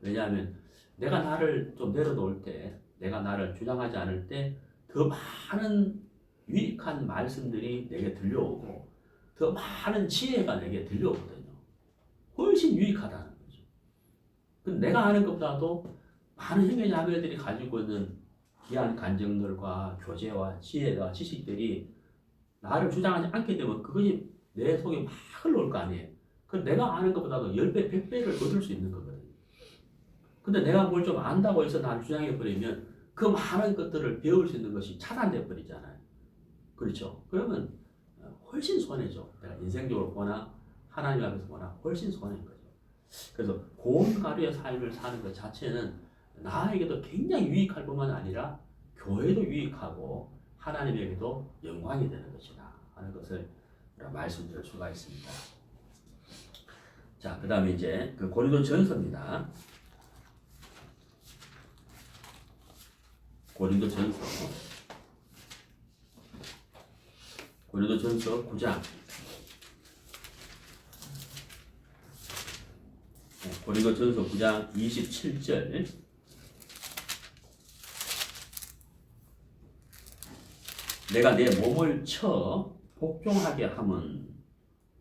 A: 왜냐하면 내가 나를 좀 내려놓을 때, 내가 나를 주장하지 않을 때 더 많은 유익한 말씀들이 내게 들려오고 더 많은 지혜가 내게 들려오거든요. 훨씬 유익하다는 거죠. 근데 내가 아는 것보다도 많은 형제 자매들이 가지고 있는 귀한 간증들과 교제와 지혜와 지식들이 나를 주장하지 않게 되면 그것이 내 속에 막 흘러올 거 아니에요. 그 내가 아는 것보다도 10배, 100배를 얻을 수 있는 거거든요. 근데 내가 뭘 좀 안다고 해서 나를 주장해버리면 그 많은 것들을 배울 수 있는 것이 차단돼 버리잖아요. 그렇죠? 그러면 훨씬 손해죠. 내가 인생적으로 보나 하나님 앞에서 보나 훨씬 손해인 거죠. 그래서 고운 가루의 삶을 사는 것 자체는 나에게도 굉장히 유익할 뿐만 아니라 교회도 유익하고 하나님에게도 영광이 되는 것이다 하는 것을 말씀드릴 수가 있습니다. 자, 그 다음에 이제 그 고린도전서입니다. 고린도전서 고린도전서 9장. 고린도전서 9장 27절. 내가 내 몸을 쳐 복종하게 함은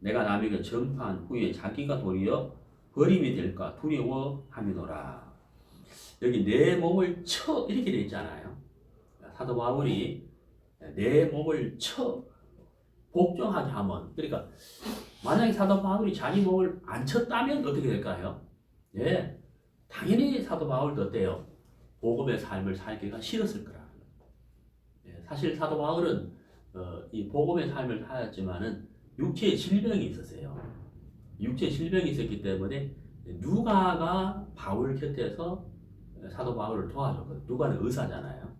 A: 내가 남에게 전파한 후에 자기가 도리어 버림이 될까 두려워함이노라. 여기 내 몸을 쳐 이렇게 되어 있잖아요. 사도 바울이 내 몸을 쳐 복종하게 하면, 그러니까 만약에 사도 바울이 자기 몸을 안 쳤다면 어떻게 될까요? 예, 당연히 사도 바울도 어때요? 복음의 삶을 살기가 싫었을 거라는 거예요. 예, 사실 사도 바울은 이 복음의 삶을 살았지만은 육체의 질병이 있었어요. 육체의 질병이 있었기 때문에 누가가 바울 곁에서 사도 바울을 도와줬거든요. 누가는 의사잖아요.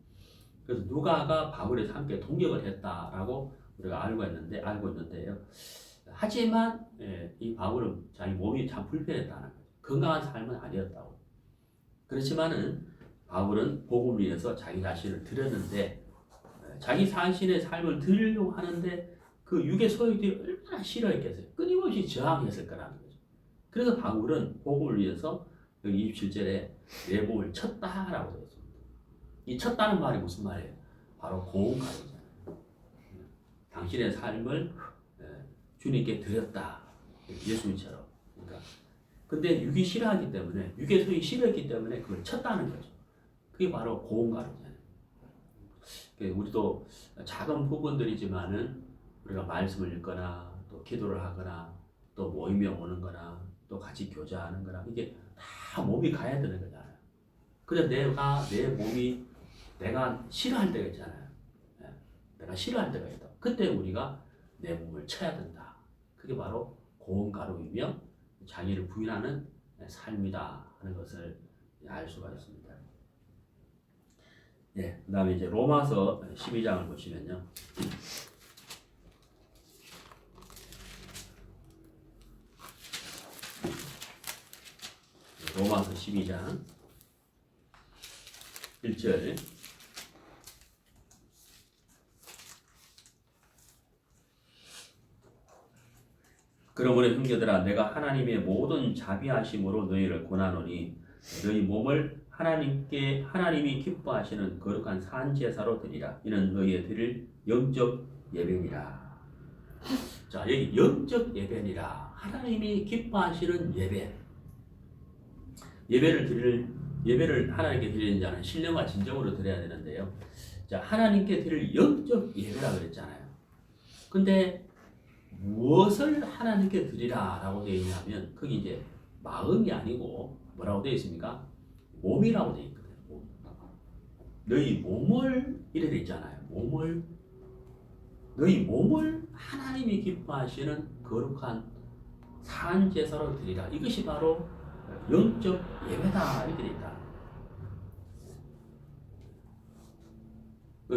A: 그래서 누가가 바울에 함께 동역을 했다라고 우리가 알고 있는데요. 하지만 이 바울은 자기 몸이 참 불편했다는 거죠. 건강한 삶은 아니었다고. 그렇지만은 바울은 복음을 위해서 자기 자신을 드렸는데, 자기 자신의 삶을 드리려고 하는데 그 육의 소욕들이 얼마나 싫어했겠어요. 끊임없이 저항했을 거라는 거죠. 그래서 바울은 복음을 위해서 여기 27절에 내 몸을 쳤다라고 되어 있습니다. 이 쳤다는 말이 무슨 말이에요? 바로 고운가루잖아요. 당신의 삶을 주님께 드렸다. 예수님처럼. 그러니까 근데 육이 싫어하기 때문에, 육의 소욕이 싫었기 때문에 그걸 쳤다는 거죠. 그게 바로 고운가루잖아요. 우리도 작은 부분들이지만은 우리가 말씀을 읽거나 또 기도를 하거나 또 모임에 오는 거나 또 같이 교제하는 거나 이게 다 몸이 가야 되는 거잖아요. 근데 내 몸이 내가 싫어할 때가 있잖아요. 내가 싫어할 때가 있다. 그때 우리가 내 몸을 쳐야 된다. 그게 바로 고운가루이며 자기를 부인하는 삶이다 하는 것을 알 수가 있습니다. 예, 그 다음에 이제 로마서 12장을 보시면요. 로마서 12장 1절. 그러므로 형제들아, 내가 하나님의 모든 자비하심으로 너희를 권하노니 너희 몸을 하나님이 기뻐하시는 거룩한 산제사로 드리라. 이는 너희의 드릴 영적 예배니라. 자, 여기 영적 예배니라. 하나님이 기뻐하시는 예배. 예배를 하나님께 드리는 자는 신령과 진정으로 드려야 되는데요. 자, 하나님께 드릴 영적 예배라 그랬잖아요. 근데 무엇을 하나님께 드리라라고 되어 있냐면, 거기 이제 마음이 아니고 뭐라고 되어 있습니까? 몸이라고 되어 있거든요. 몸. 너희 몸을 이래 되어 있잖아요. 너희 몸을 하나님이 기뻐하시는 거룩한 산 제사로 드리라. 이것이 바로 영적 예배다 이렇게 되어 있다.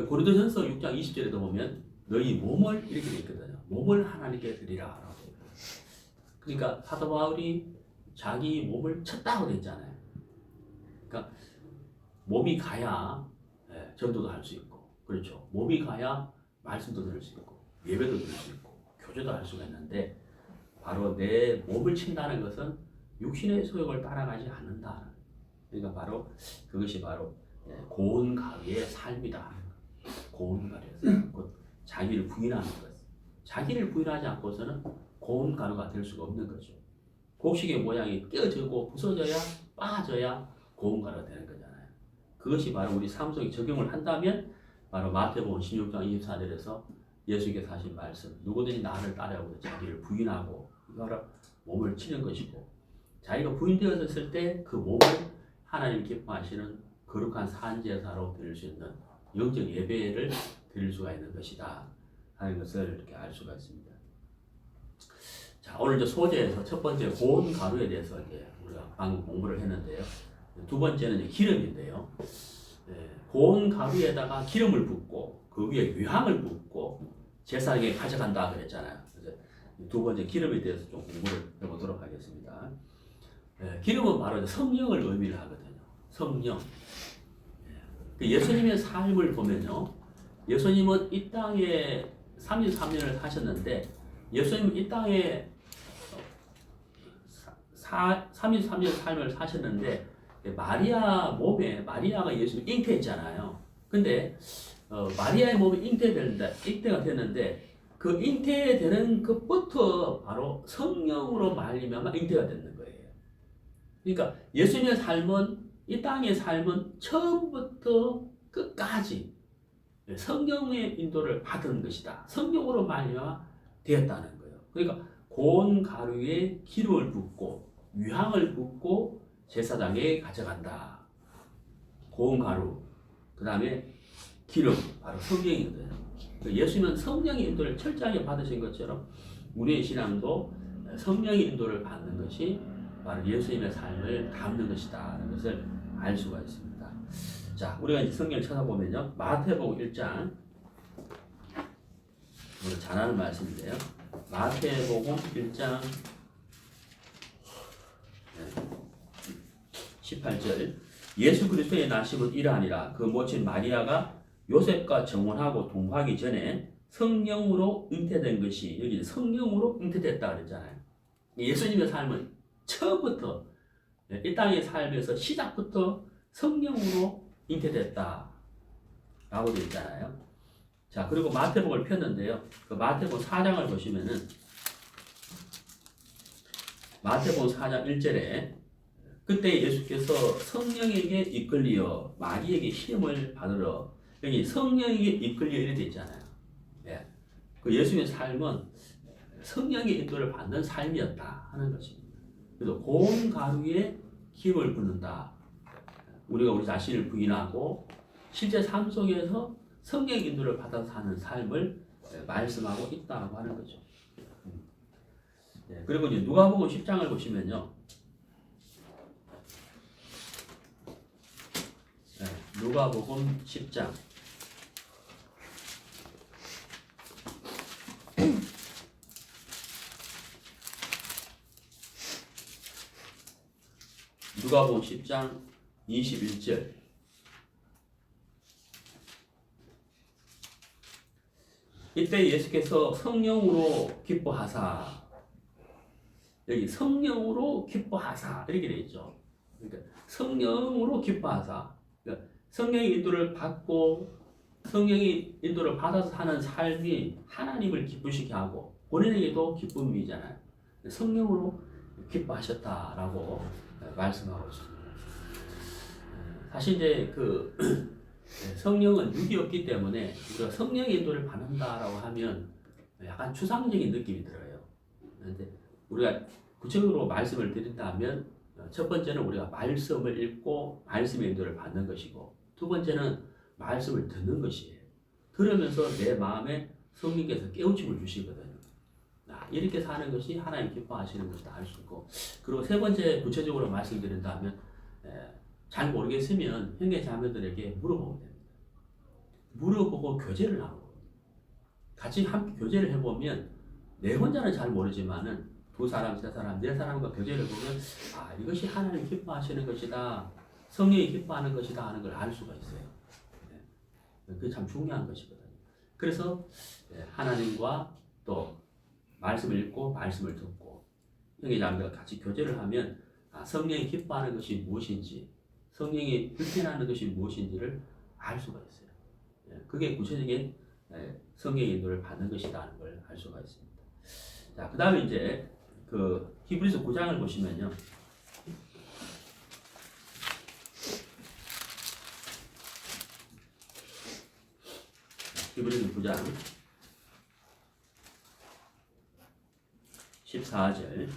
A: 고린도전서 6장 20절에도 보면 너희 몸을 이렇게 되어 있거든요. 몸을 하나님께 드리라. 그러니까 사도 바울이 자기 몸을 쳤다고 되어 있잖아요. 그러니까 몸이 가야 전도도 할 수 있고, 그렇죠. 몸이 가야 말씀도 들을 수 있고, 예배도 들을 수 있고, 교제도 할 수가 있는데, 바로 내 몸을 친다는 것은 육신의 소욕을 따라가지 않는다. 그러니까 바로 그것이 바로 고운 가루의 삶이다. 고운 가루에서 곧 자기를 부인하는 것. 자기를 부인하지 않고서는 고운 가루가 될 수가 없는 거죠. 곡식의 모양이 깨어지고 부서져야 빠져야 고운 가루가 되는 거잖아요. 그것이 바로 우리 삶 속에 적용을 한다면 바로 마태복음 16장 24절에서 예수께서 하신 말씀, 누구든지 나를 따르고 자기를 부인하고 바로 몸을 치는 것이고, 자기가 부인되었을 때 그 몸을 하나님 기뻐하시는 거룩한 산제사로 드릴 수 있는 영적 예배를 드릴 수가 있는 것이다 하는 것을 이렇게 알 수가 있습니다. 자, 오늘 이제 소재에서 첫 번째 고운 가루에 대해서 이제 우리가 방금 공부를 했는데요. 두 번째는 이제 기름인데요. 고운 가루에다가 기름을 붓고 그 위에 유향을 붓고 제사장에게 가져간다 그랬잖아요. 그래서 두 번째 기름에 대해서 좀 공부를 해보도록 하겠습니다. 기름은 바로 성령을 의미를 하거든요. 성령. 예수님의 삶을 보면요. 예수님은 이 땅에 33년을 사셨는데 예수님은 이 땅에 33년 삶을 사셨는데 마리아가 예수님 잉태했잖아요. 근데 마리아의 몸이 잉태가 됐는데 그 잉태되는 것부터 바로 성령으로 말미암아 잉태가 되는 거예요. 그러니까 예수님의 삶은 이 땅의 삶은 처음부터 끝까지 성령의 인도를 받은 것이다. 성령으로 말미암아 되었다는 거예요. 그러니까 고운 가루에 기름을 붓고 유향을 붓고 제사장에게 가져간다. 고운 가루, 그 다음에 기름, 바로 성령이거든요. 예수님은 성령의 인도를 철저하게 받으신 것처럼 우리의 신앙도 성령의 인도를 받는 것이 바로 예수님의 삶을 담는 것이다 라는 것을 알 수가 있습니다. 자, 우리가 이제 성경을 찾아보면요, 마태복음 1장, 우리가 잘 아는 말씀인데요, 마태복음 1장 18절, 예수 그리스도의 나심은 이러하니라. 그 모친 마리아가 요셉과 정혼하고 동거하기 전에 성령으로 잉태된 것이, 여기 성령으로 잉태됐다 그랬잖아요. 예수님의 삶은 처음부터 이 땅의 삶에서 시작부터 성령으로 잉태됐다 라고 되어 있잖아요. 자, 그리고 마태복음을 폈는데요, 그 마태복음 4장을 보시면은 마태복음 4장 1절에 그때 예수께서 성령에게 이끌리어 마리에게 시험을 받으러, 여기 성령에게 이끌려 이렇게 되어 있잖아요. 예. 그 예수님의 삶은 성령의 인도를 받는 삶이었다 하는 것입니다. 그래서 고운 가루에 기름을 붓는다. 우리가 우리 자신을 부인하고 실제 삶 속에서 성령의 인도를 받아서 사는 삶을 말씀하고 있다고 하는 거죠. 예. 그리고 이제 누가복음 10장을 보시면요, 누가복음 10장 누가복음 10장 21절, 이때 예수께서 성령으로 기뻐하사, 여기 성령으로 기뻐하사 이렇게 되어 있죠. 그러니까 성령으로 기뻐하사, 그러니까 성령의 인도를 받고 성령의 인도를 받아서 사는 삶이 하나님을 기쁘시게 하고 본인에게도 기쁨이잖아요. 성령으로 기뻐하셨다라고 말씀하고 있습니다. 사실 이제 그 성령은 육이 없기 때문에 우리가 성령의 인도를 받는다라고 하면 약간 추상적인 느낌이 들어요. 그런데 우리가 구체적으로 말씀을 드린다면 첫 번째는 우리가 말씀을 읽고 말씀의 인도를 받는 것이고, 두 번째는 말씀을 듣는 것이에요. 들으면서 내 마음에 성령께서 깨우침을 주시거든요. 이렇게 사는 것이 하나님 기뻐하시는 것이다 할 수 있고, 그리고 세 번째 구체적으로 말씀드린다면 잘 모르겠으면 형제 자매들에게 물어보면 됩니다. 물어보고 교제를 하고 같이 함께 교제를 해보면 내 혼자는 잘 모르지만은 두 사람, 세 사람, 네 사람과 교제를 보면 이것이 하나님 기뻐하시는 것이다, 성령이 기뻐하는 것이다 하는 걸 알 수가 있어요. 그게 참 중요한 것이거든요. 그래서 하나님과 또 말씀을 읽고 말씀을 듣고 형제자매가 같이 교제를 하면 성령이 기뻐하는 것이 무엇인지, 성령이 불편하는 것이 무엇인지를 알 수가 있어요. 그게 구체적인 성령의 인도를 받는 것이라는 걸 알 수가 있습니다. 자, 그 다음에 이제 그 히브리서 9장을 보시면요, 히브리서 9장 14절,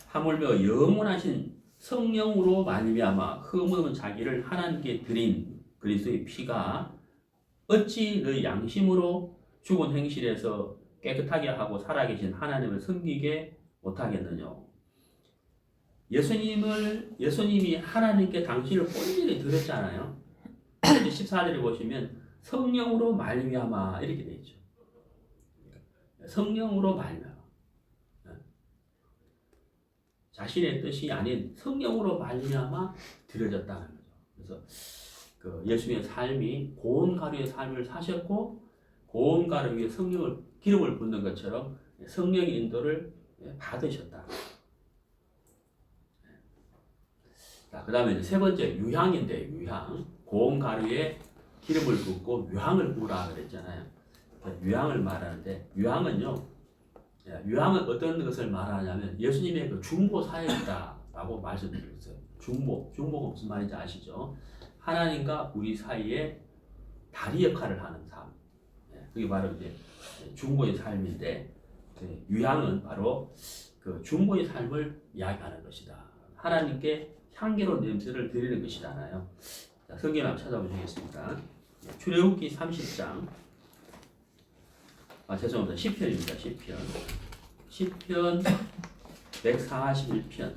A: 하물며 영원하신 성령으로 말미암아 흠없는 자기를 하나님께 드린 그리스도의 피가 어찌 너희 양심으로 죽은 행실에서 깨끗하게 하고 살아계신 하나님을 섬기게 못하겠느냐. 예수님이 하나님께 당신을 온전히 드렸잖아요. 14절에 보시면 성령으로 말미암아 이렇게 되어 있죠. 성령으로 말미암아, 자신의 뜻이 아닌 성령으로 말미암아 드려졌다는 거죠. 그래서 그 예수님의 삶이 고운 가루의 삶을 사셨고 고운 가루 위에 성령을 기름을 붓는 것처럼 성령의 인도를 받으셨다. 자, 그 다음에 세 번째 유향인데 유향. 고운 가루에 기름을 붓고 유향을 부으라 그랬잖아요. 유향을 말하는데 유향은요. 유향은 어떤 것을 말하냐면 예수님의 그 중보 사역이다라고 말씀드렸어요. 중보가 무슨 말인지 아시죠? 하나님과 우리 사이에 다리 역할을 하는 삶. 그게 바로 이제 중보의 삶인데 유향은 바로 그 중보의 삶을 이야기하는 것이다. 하나님께 향기로운 냄새를 드리는 것이잖아요. 자, 성경 한번 찾아보시겠습니다. 출애굽기 30장. 죄송합니다. 시편입니다. 시편 141편.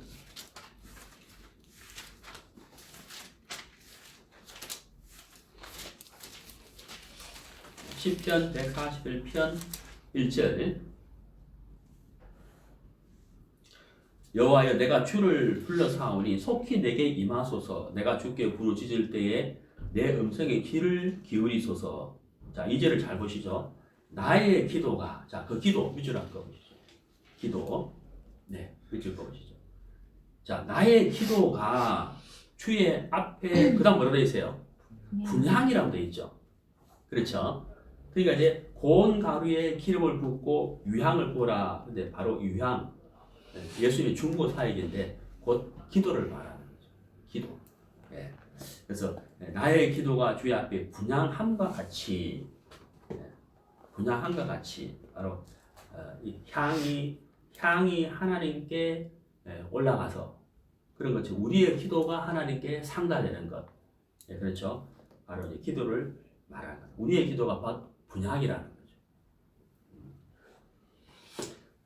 A: 시편 141편 1절. 여호와여 내가 주를 불러사오니 속히 내게 임하소서. 내가 주께 부르짖을 때에 내 음성에 귀를 기울이소서. 자, 2절을 잘 보시죠. 나의 기도가, 자, 그 기도 밑줄 한번 보시죠. 기도, 네, 밑줄 보시죠. 자, 나의 기도가 주의 앞에 그다음 뭐라고 되어 있어요? 분향이라고 되어 있죠. 그렇죠? 그러니까 이제 고운 가루에 기름을 붓고 유향을 부어라. 근데 바로 유향, 예수님의 중보 사역인데 곧 기도를 말하는 거죠. 기도. 네. 그래서 나의 기도가 주의 앞에 분향함과 같이, 분향함과 같이 바로 이 향이 하나님께 올라가서 그런 거죠. 우리의 기도가 하나님께 상달되는 것. 그렇죠? 바로 이제 기도를 말하는 것. 우리의 기도가 바로 분향이라는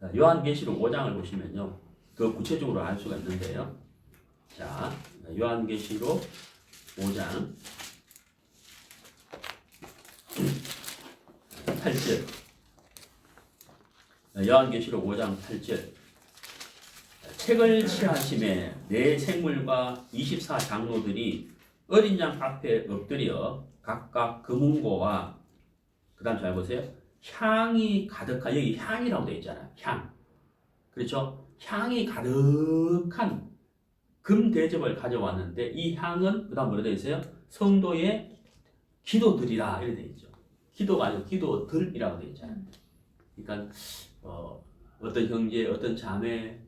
A: 거죠. 요한계시록 5장을 보시면요, 더 구체적으로 알 수가 있는데요. 자, 요한계시록 5장 8절. 요한계시록 5장 8절. 책을 취하심에 네 생물과 24장로들이 어린 양 앞에 엎드려 각각 금은고와 그 다음 잘 보세요. 향이 가득한, 여기 향이라고 되어 있잖아요. 향. 그렇죠? 향이 가득한 금 대접을 가져왔는데 이 향은 그 다음 뭐라 되어 있어요? 성도의 기도들이라 이렇게 되어 있죠. 기도가 아니고 기도들이라고 되어 있잖아요. 그러니까 어떤 형제, 어떤 자매,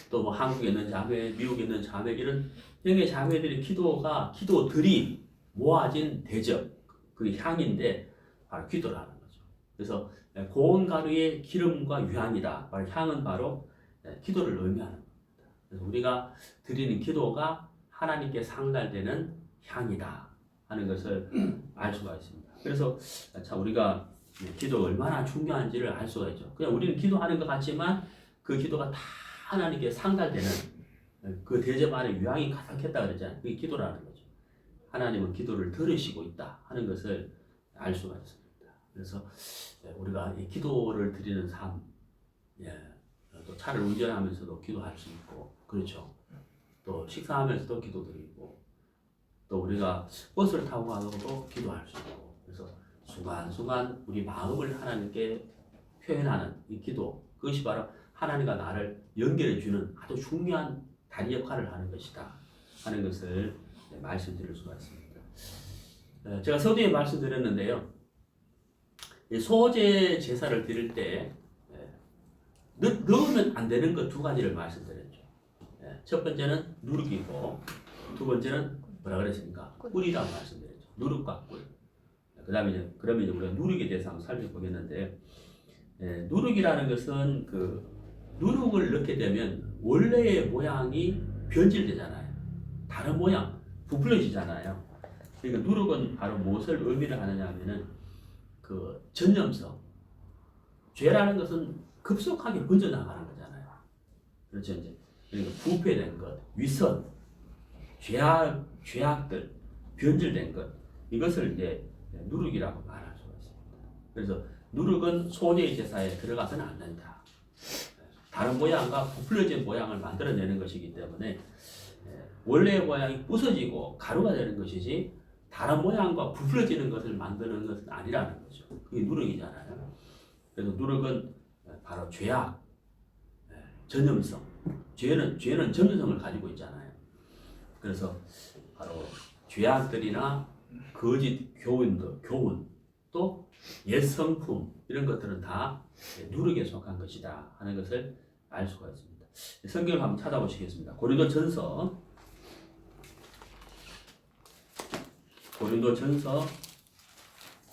A: 또 뭐 한국에 있는 자매, 미국에 있는 자매 이런 형의 자매들의 기도들이 모아진 대접, 그게 향인데 바로 기도라는 거죠. 그래서 고운 가루의 기름과 유향이다. 바로 향은 바로 기도를 의미하는 겁니다. 그래서 우리가 드리는 기도가 하나님께 상달되는 향이다 하는 것을 알 수가 있습니다. 그래서 참 우리가 기도가 얼마나 중요한지를 알 수가 있죠. 그냥 우리는 기도하는 것 같지만 그 기도가 다 하나님께 상달되는 그 대접 안에 유향이 가득했다 그랬잖아요. 그게 기도라는 거죠. 하나님은 기도를 들으시고 있다 하는 것을 알 수가 있습니다. 그래서 우리가 이 기도를 드리는 삶, 또 차를 운전하면서도 기도할 수 있고, 그렇죠. 또 식사하면서도 기도드리고, 또 우리가 버스를 타고 가서도 기도할 수 있고, 그래서 순간순간 우리 마음을 하나님께 표현하는 이 기도, 그것이 바로 하나님과 나를 연결해 주는 아주 중요한 다리 역할을 하는 것이다 하는 것을 말씀드릴 수가 있습니다. 제가 서두에 말씀드렸는데요. 소제 제사를 드릴 때 넣으면 안 되는 것 두 가지를 말씀드렸죠. 첫 번째는 누룩이고 두 번째는 뭐라 그랬습니까? 꿀이라고 말씀드렸죠. 누룩과 꿀. 그다음에 그러면 이제 우리가 누룩에 대해서 한번 살펴보겠는데, 누룩이라는 것은 그 누룩을 넣게 되면 원래의 모양이 변질되잖아요. 다른 모양, 부풀려지잖아요. 그러니까 누룩은 바로 무엇을 의미를 하느냐 하면은 그 전염성. 죄라는 것은 급속하게 번져나가는 거잖아요. 그렇죠. 이제 그러니까 부패된 것, 위선, 죄악들, 변질된 것, 이것을 이제 누룩이라고 말할 수가 있습니다. 그래서 누룩은 소제의 제사에 들어가서는 안 된다. 다른 모양과 부풀려진 모양을 만들어내는 것이기 때문에 원래의 모양이 부서지고 가루가 되는 것이지 다른 모양과 부풀어지는 것을 만드는 것은 아니라는 거죠. 그게 누룩이잖아요. 그래서 누룩은 바로 죄악, 전염성. 죄는 전염성을 가지고 있잖아요. 그래서 바로 죄악들이나 거짓 교훈, 또 옛성품 이런 것들은 다 누룩에 속한 것이다 하는 것을 알 수가 있습니다. 성경을 한번 찾아보시겠습니다. 고린도전서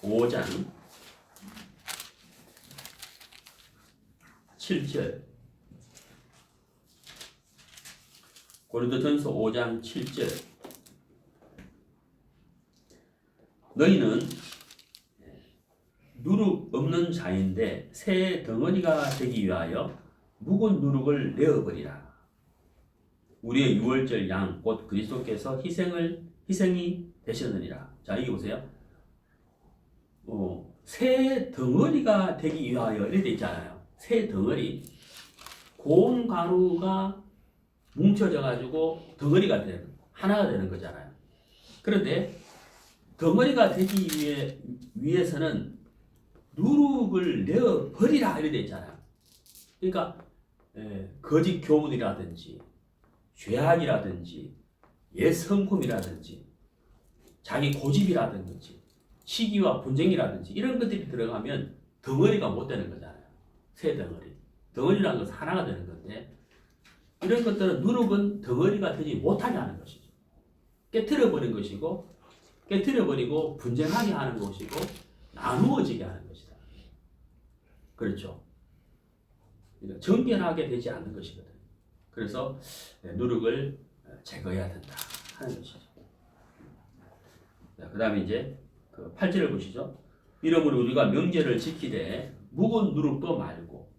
A: 5장 7절. 고린도전서 5장 7절. 너희는 누룩 없는 자인데 새 덩어리가 되기 위하여 묵은 누룩을 내어버리라. 우리의 유월절 양 곧 그리스도께서 희생이 되셨느니라. 자, 여기 보세요. 새 덩어리가 되기 위하여 이렇게 있잖아요. 새 덩어리. 고운 가루가 뭉쳐져 가지고 덩어리가 되는, 하나가 되는 거잖아요. 그런데 덩어리가 되기 위해서는 누룩을 내어 버리라 이렇게 있잖아요. 그러니까 거짓 교훈이라든지 죄악이라든지 옛 성품이라든지 자기 고집이라든지 시기와 분쟁이라든지 이런 것들이 들어가면 덩어리가 못 되는 거잖아요. 새 덩어리. 덩어리라는 것은 하나가 되는 건데 이런 것들은 누룩은 덩어리가 되지 못하게 하는 것이죠. 깨트려버린 것이고 깨트려버리고 분쟁하게 하는 것이고 나누어지게 하는 것이다. 그렇죠. 그러니까 정결하게 되지 않는 것이거든. 그래서 누룩을 제거해야 된다 하는 것이죠. 그 다음에 이제 그 8절을 보시죠. 이러므로 우리가 명제를 지키되 묵은 누룩도 말고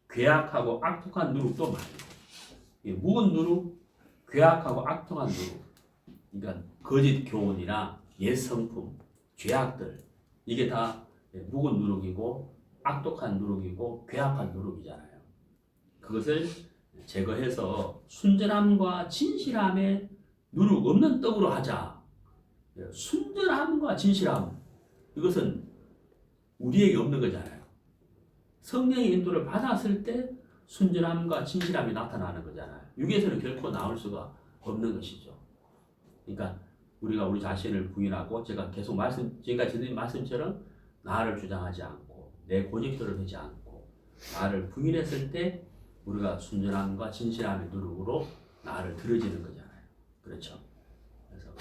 A: 괴악하고 악독한 누룩도 말고. 묵은 누룩, 괴악하고 악독한 누룩, 그러니까 거짓 교훈이나 옛 성품, 죄악들 이게 다 묵은 누룩이고 악독한 누룩이고 괴악한 누룩이잖아요. 그것을 제거해서 순전함과 진실함에 누룩 없는 떡으로 하자. 순전함과 진실함 이것은 우리에게 없는 거잖아요. 성령의 인도를 받았을 때 순전함과 진실함이 나타나는 거잖아요. 육에서는 결코 나올 수가 없는 것이죠. 그러니까 우리가 우리 자신을 부인하고 제가 계속 지금까지 드린 말씀처럼 나를 주장하지 않고 내 고집대로 되지 않고 나를 부인했을 때 우리가 순전함과 진실함의 누룩으로 나를 들어지는 거잖아요. 그렇죠? 그래서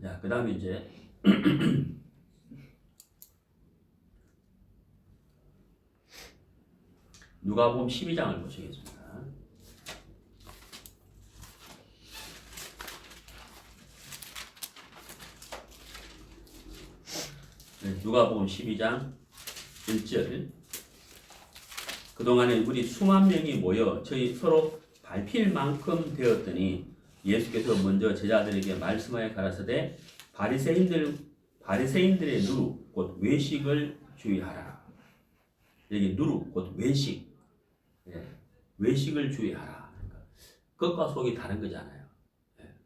A: 자, 그 다음에 이제 누가복음 12장을 보시겠습니다. 누가복음 12장 1절. 그동안에 우리 수만 명이 모여 저희 서로 밟힐 만큼 되었더니 예수께서 먼저 제자들에게 말씀하여 가라사대 바리새인들의 누룩 곧 외식을 주의하라. 여기 누룩 곧 외식. 외식을 주의하라. 그러니까 겉과 속이 다른 거잖아요.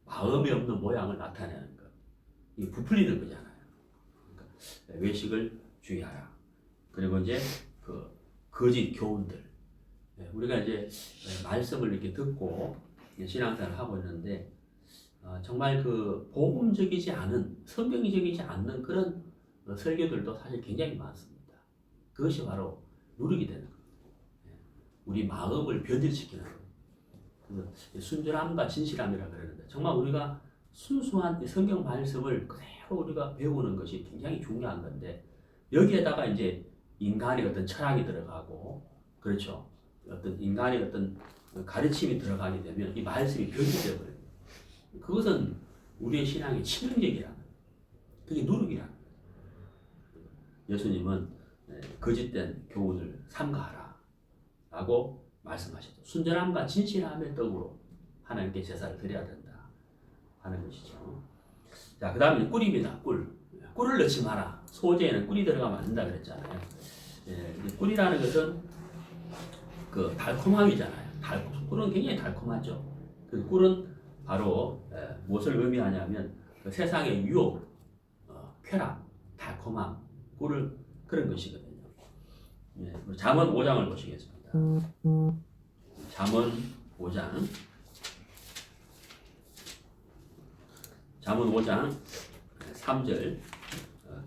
A: 마음이 없는 모양을 나타내는 것. 이 부풀리는 거잖아요. 그러니까 외식을 주의하라. 그리고 이제 그 거짓 교훈들. 우리가 이제 말씀을 이렇게 듣고 신앙생활을 하고 있는데 정말 그 복음적이지 않은 성경적이지 않는 그런 설교들도 사실 굉장히 많습니다. 그것이 바로 누룩이 되는 겁니다. 우리 마음을 변질시키는 겁니다. 그래서 순전함과 진실함이라고 그러는데 정말 우리가 순수한 성경 말씀을 그대로 우리가 배우는 것이 굉장히 중요한 건데 여기에다가 이제 인간의 어떤 철학이 들어가고 그렇죠. 어떤 인간의 어떤 가르침이 들어가게 되면 이 말씀이 변질되어 버려요. 그것은 우리의 신앙의 치명적이라는 거예요. 그게 누룩이라는 거예요. 예수님은 거짓된 교훈을 삼가하라 라고 말씀하셨죠. 순전함과 진실함의 떡으로 하나님께 제사를 드려야 된다 하는 것이죠. 자, 그 다음에 꿀입니다. 꿀을 넣지 마라. 소재에는 꿀이 들어가면 안 된다 그랬잖아요. 꿀이라는 것은 그 달콤함이잖아요. 꿀은 굉장히 달콤하죠. 그 꿀은 바로 무엇을 의미하냐면 그 세상의 유혹, 쾌락, 달콤함, 그런 것이거든요. 예, 잠언 5장을 보시겠습니다. 잠언 5장. 잠언 5장 3절.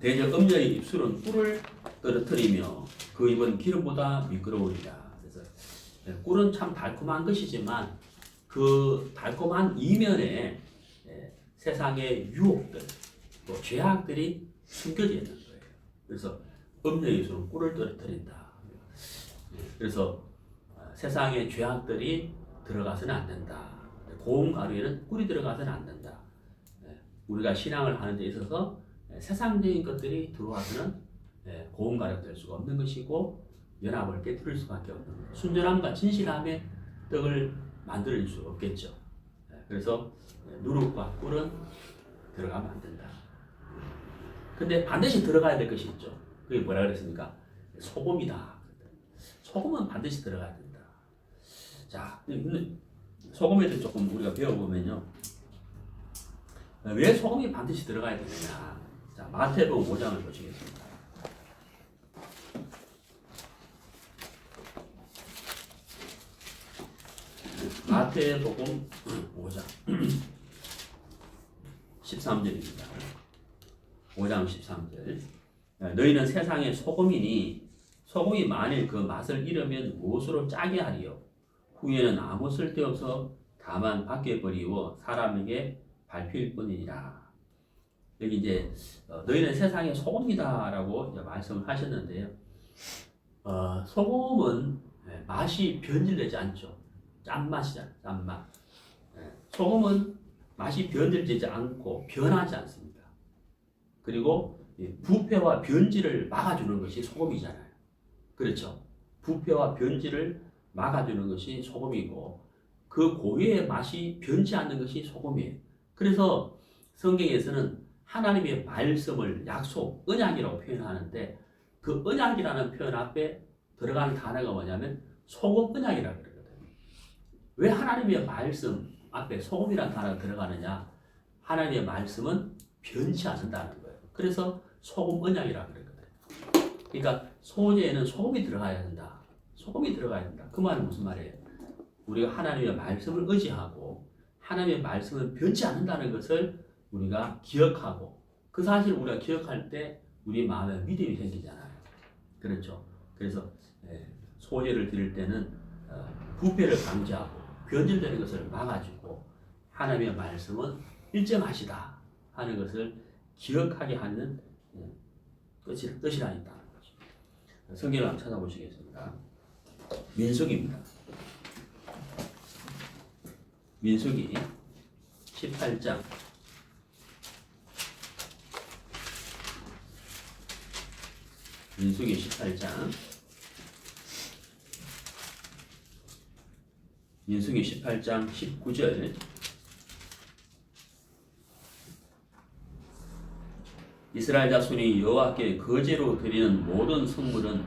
A: 대저 음녀의 입술은 꿀을 떨어뜨리며 그 입은 기름보다 미끄러우리라. 그래서 꿀은 참 달콤한 것이지만 그 달콤한 이면에 세상의 유혹들, 또 죄악들이 숨겨져 있는 거예요. 그래서 음녀의 입술은 꿀을 떨어뜨린다. 그래서 세상의 죄악들이 들어가서는 안 된다. 고운 가루에는 꿀이 들어가서는 안 된다. 우리가 신앙을 하는 데 있어서 세상적인 것들이 들어와서는 고운 가루가 될 수가 없는 것이고 연합을 깨뜨릴 수밖에 없는 거예요. 순전함과 진실함의 떡을 만들 수 없겠죠. 그래서 누룩과 꿀은 들어가면 안 된다. 근데 반드시 들어가야 될 것이 있죠. 그게 뭐라 그랬습니까? 소금이다. 소금은 반드시 들어가야 된다. 자, 소금에 대해 조금 우리가 배워보면요. 왜 소금이 반드시 들어가야 되느냐. 자, 마태복음 5장을 보시겠습니다. 마태복음 5장 13절입니다. 5장 13절. 너희는 세상의 소금이니 소금이 만일 그 맛을 잃으면 무엇으로 짜게 하리요? 후에는 아무 쓸데없어 다만 밖에 버리고 사람에게 밟힐 뿐이니라. 여기 이제 너희는 세상의 소금이다라고 말씀을 하셨는데요. 소금은 맛이 변질되지 않죠. 짠맛이잖아요. 짠맛. 소금은 맛이 변질되지 않고 변하지 않습니다. 그리고 부패와 변질을 막아주는 것이 소금이잖아요. 그렇죠. 부패와 변질을 막아주는 것이 소금이고 그 고유의 맛이 변치 않는 것이 소금이에요. 그래서 성경에서는 하나님의 말씀을 약속, 언약이라고 표현하는데 그 언약이라는 표현 앞에 들어가는 단어가 뭐냐면 소금 언약이라고 그러거든요. 왜 하나님의 말씀 앞에 소금이라는 단어가 들어가느냐? 하나님의 말씀은 변치 않는다는 거예요. 그래서 소금 언약이라고 그러거든요. 그러니까 소재에는 소금이 들어가야 된다. 소금이 들어가야 된다. 그 말은 무슨 말이에요? 우리가 하나님의 말씀을 의지하고 하나님의 말씀은 변치 않는다는 것을 우리가 기억하고 그 사실을 우리가 기억할 때 우리 마음에 믿음이 생기잖아요. 그렇죠. 그래서 소재를 드릴 때는 부패를 방지하고 변질되는 것을 막아주고 하나님의 말씀은 일정하시다 하는 것을 기억하게 하는 뜻이라 있다는 거죠. 성경을 한번 찾아보시겠습니다. 민수기입니다. 민수기 18장 민수기 18장 민수기 18장 19절 이스라엘 자손이 여호와께 거제로 드리는 모든 성물은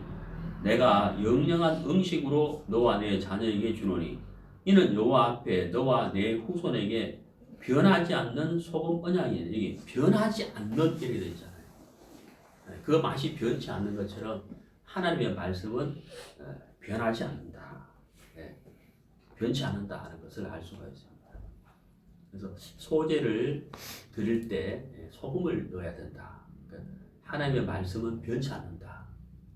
A: 내가 영영한 음식으로 너와 내 자녀에게 주노니 이는 여호와 앞에 너와 내 후손에게 변하지 않는 소금 언약이니 여기 변하지 않는 이렇게 되어 있잖아요. 그 맛이 변치 않는 것처럼 하나님의 말씀은 변하지 않는다. 변치 않는다 하는 것을 알 수가 있습니다. 그래서 소재를 드릴 때 소금을 넣어야 된다. 그러니까 하나님의 말씀은 변치 않는다.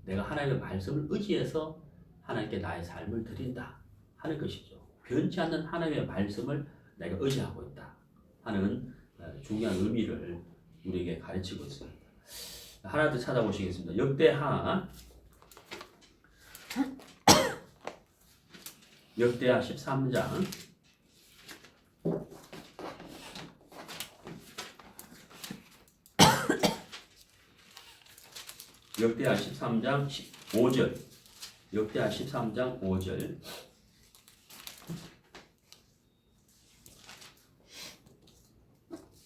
A: 내가 하나님의 말씀을 의지해서 하나님께 나의 삶을 드린다 하는 것이죠. 변치 않는 하나님의 말씀을 내가 의지하고 있다 하는 중요한 의미를 우리에게 가르치고 있습니다. 하나 더 찾아보시겠습니다. 역대하 13장 역대하 13장 5절 역대하 13장 5절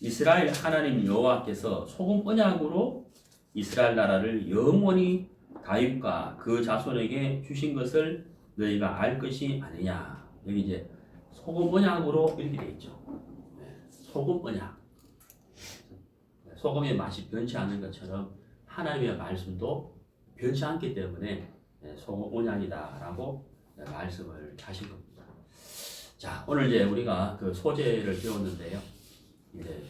A: 이스라엘 하나님 여호와께서 소금 언약으로 이스라엘 나라를 영원히 다윗과 그 자손에게 주신 것을 너희가 알 것이 아니냐. 여기 이제 소금 언약으로 이렇게 되어 있죠. 소금 언약. 소금의 맛이 변치 않는 것처럼 하나님의 말씀도 변치 않기 때문에 소금 언약이다라고 말씀을 하신 겁니다. 자, 오늘 이제 우리가 그 소재를 배웠는데요. 이제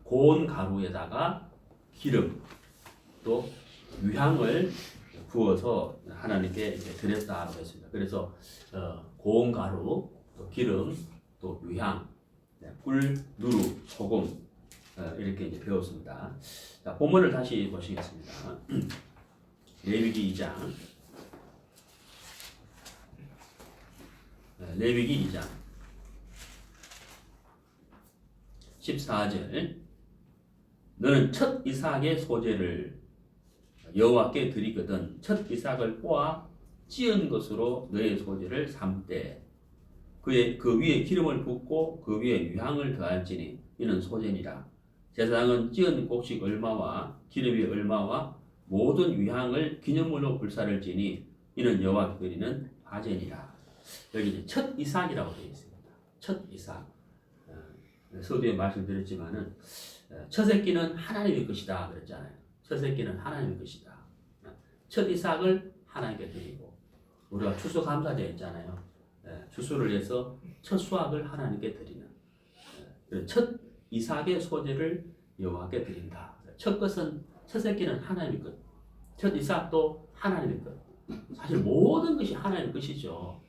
A: 고운 가루에다가 기름 또 유향을 부어서 하나님께 이제 드렸다고 했습니다. 그래서 고운 가루, 또 기름, 또 유향, 꿀, 누루, 소금 이렇게 이제 배웠습니다. 자, 본문을 다시 보시겠습니다. 레위기 2장. 레위기 2장 14절. 너는 첫 이삭의 소재를 여호와께 드리거든 첫 이삭을 꼬아 찌은 것으로 너의 소재를 삼되 그 위에 기름을 붓고 그 위에 유향을 더할지니 이는 소재니라. 제사장은 찌은 곡식 얼마와 기름이 얼마와 모든 유향을 기념물로 불사를 지니 이는 여호와께 드리는 화제니라. 여기 이제 첫 이삭이라고 되어 있습니다. 첫 이삭. 서두에 말씀드렸지만은 첫 새끼는 하나님의 것이다 그랬잖아요. 첫 새끼는 하나님의 것이다. 첫 이삭을 하나님께 드리고 우리가 추수감사제 있잖아요. 추수를 해서 첫 수확을 하나님께 드리는 첫 이삭의 소재를 여호와께 드린다. 첫 것은 첫 새끼는 하나님의 것. 첫 이삭도 하나님의 것. 사실 모든 것이 하나님의 것이죠.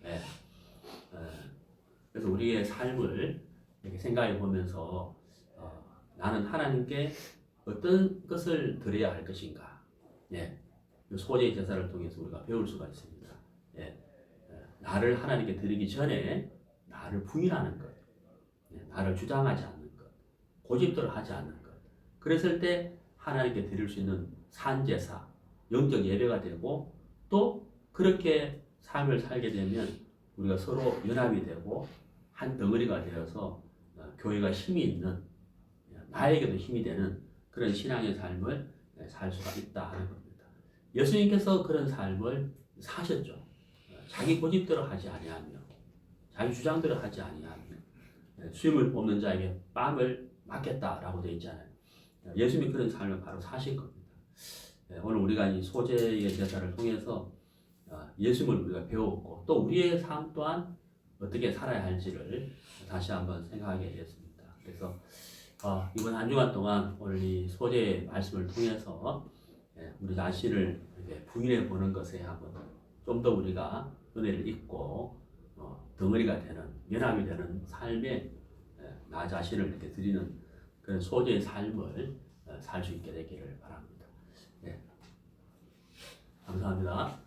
A: 그래서 우리의 삶을 이렇게 생각해 보면서 나는 하나님께 어떤 것을 드려야 할 것인가. 소재 제사를 통해서 우리가 배울 수가 있습니다. 나를 하나님께 드리기 전에 나를 부인하는 것, 나를 주장하지 않는 것, 고집대로 하지 않는 것. 그랬을 때 하나님께 드릴 수 있는 산제사, 영적 예배가 되고 또 그렇게 삶을 살게 되면 우리가 서로 연합이 되고 한 덩어리가 되어서 교회가 힘이 있는 나에게도 힘이 되는 그런 신앙의 삶을 살 수가 있다 하는 겁니다. 예수님께서 그런 삶을 사셨죠. 자기 고집대로 하지 아니하며 자기 주장대로 하지 아니하며 수임을 뽑는 자에게 뺨을 맞겠다라고 되어 있잖아요. 예수님이 그런 삶을 바로 사신 겁니다. 오늘 우리가 이 소재의 제사를 통해서 예수님을 우리가 배웠고 또 우리의 삶 또한 어떻게 살아야 할지를 다시 한번 생각하게 되었습니다. 그래서 이번 한 주간 동안 오늘 이 소재의 말씀을 통해서 우리 자신을 부인해 보는 것에 한번 좀 더 우리가 은혜를 잊고 덩어리가 되는 연합이 되는 삶에 나 자신을 이렇게 드리는 그런 소재의 삶을 살 수 있게 되기를 바랍니다. 감사합니다.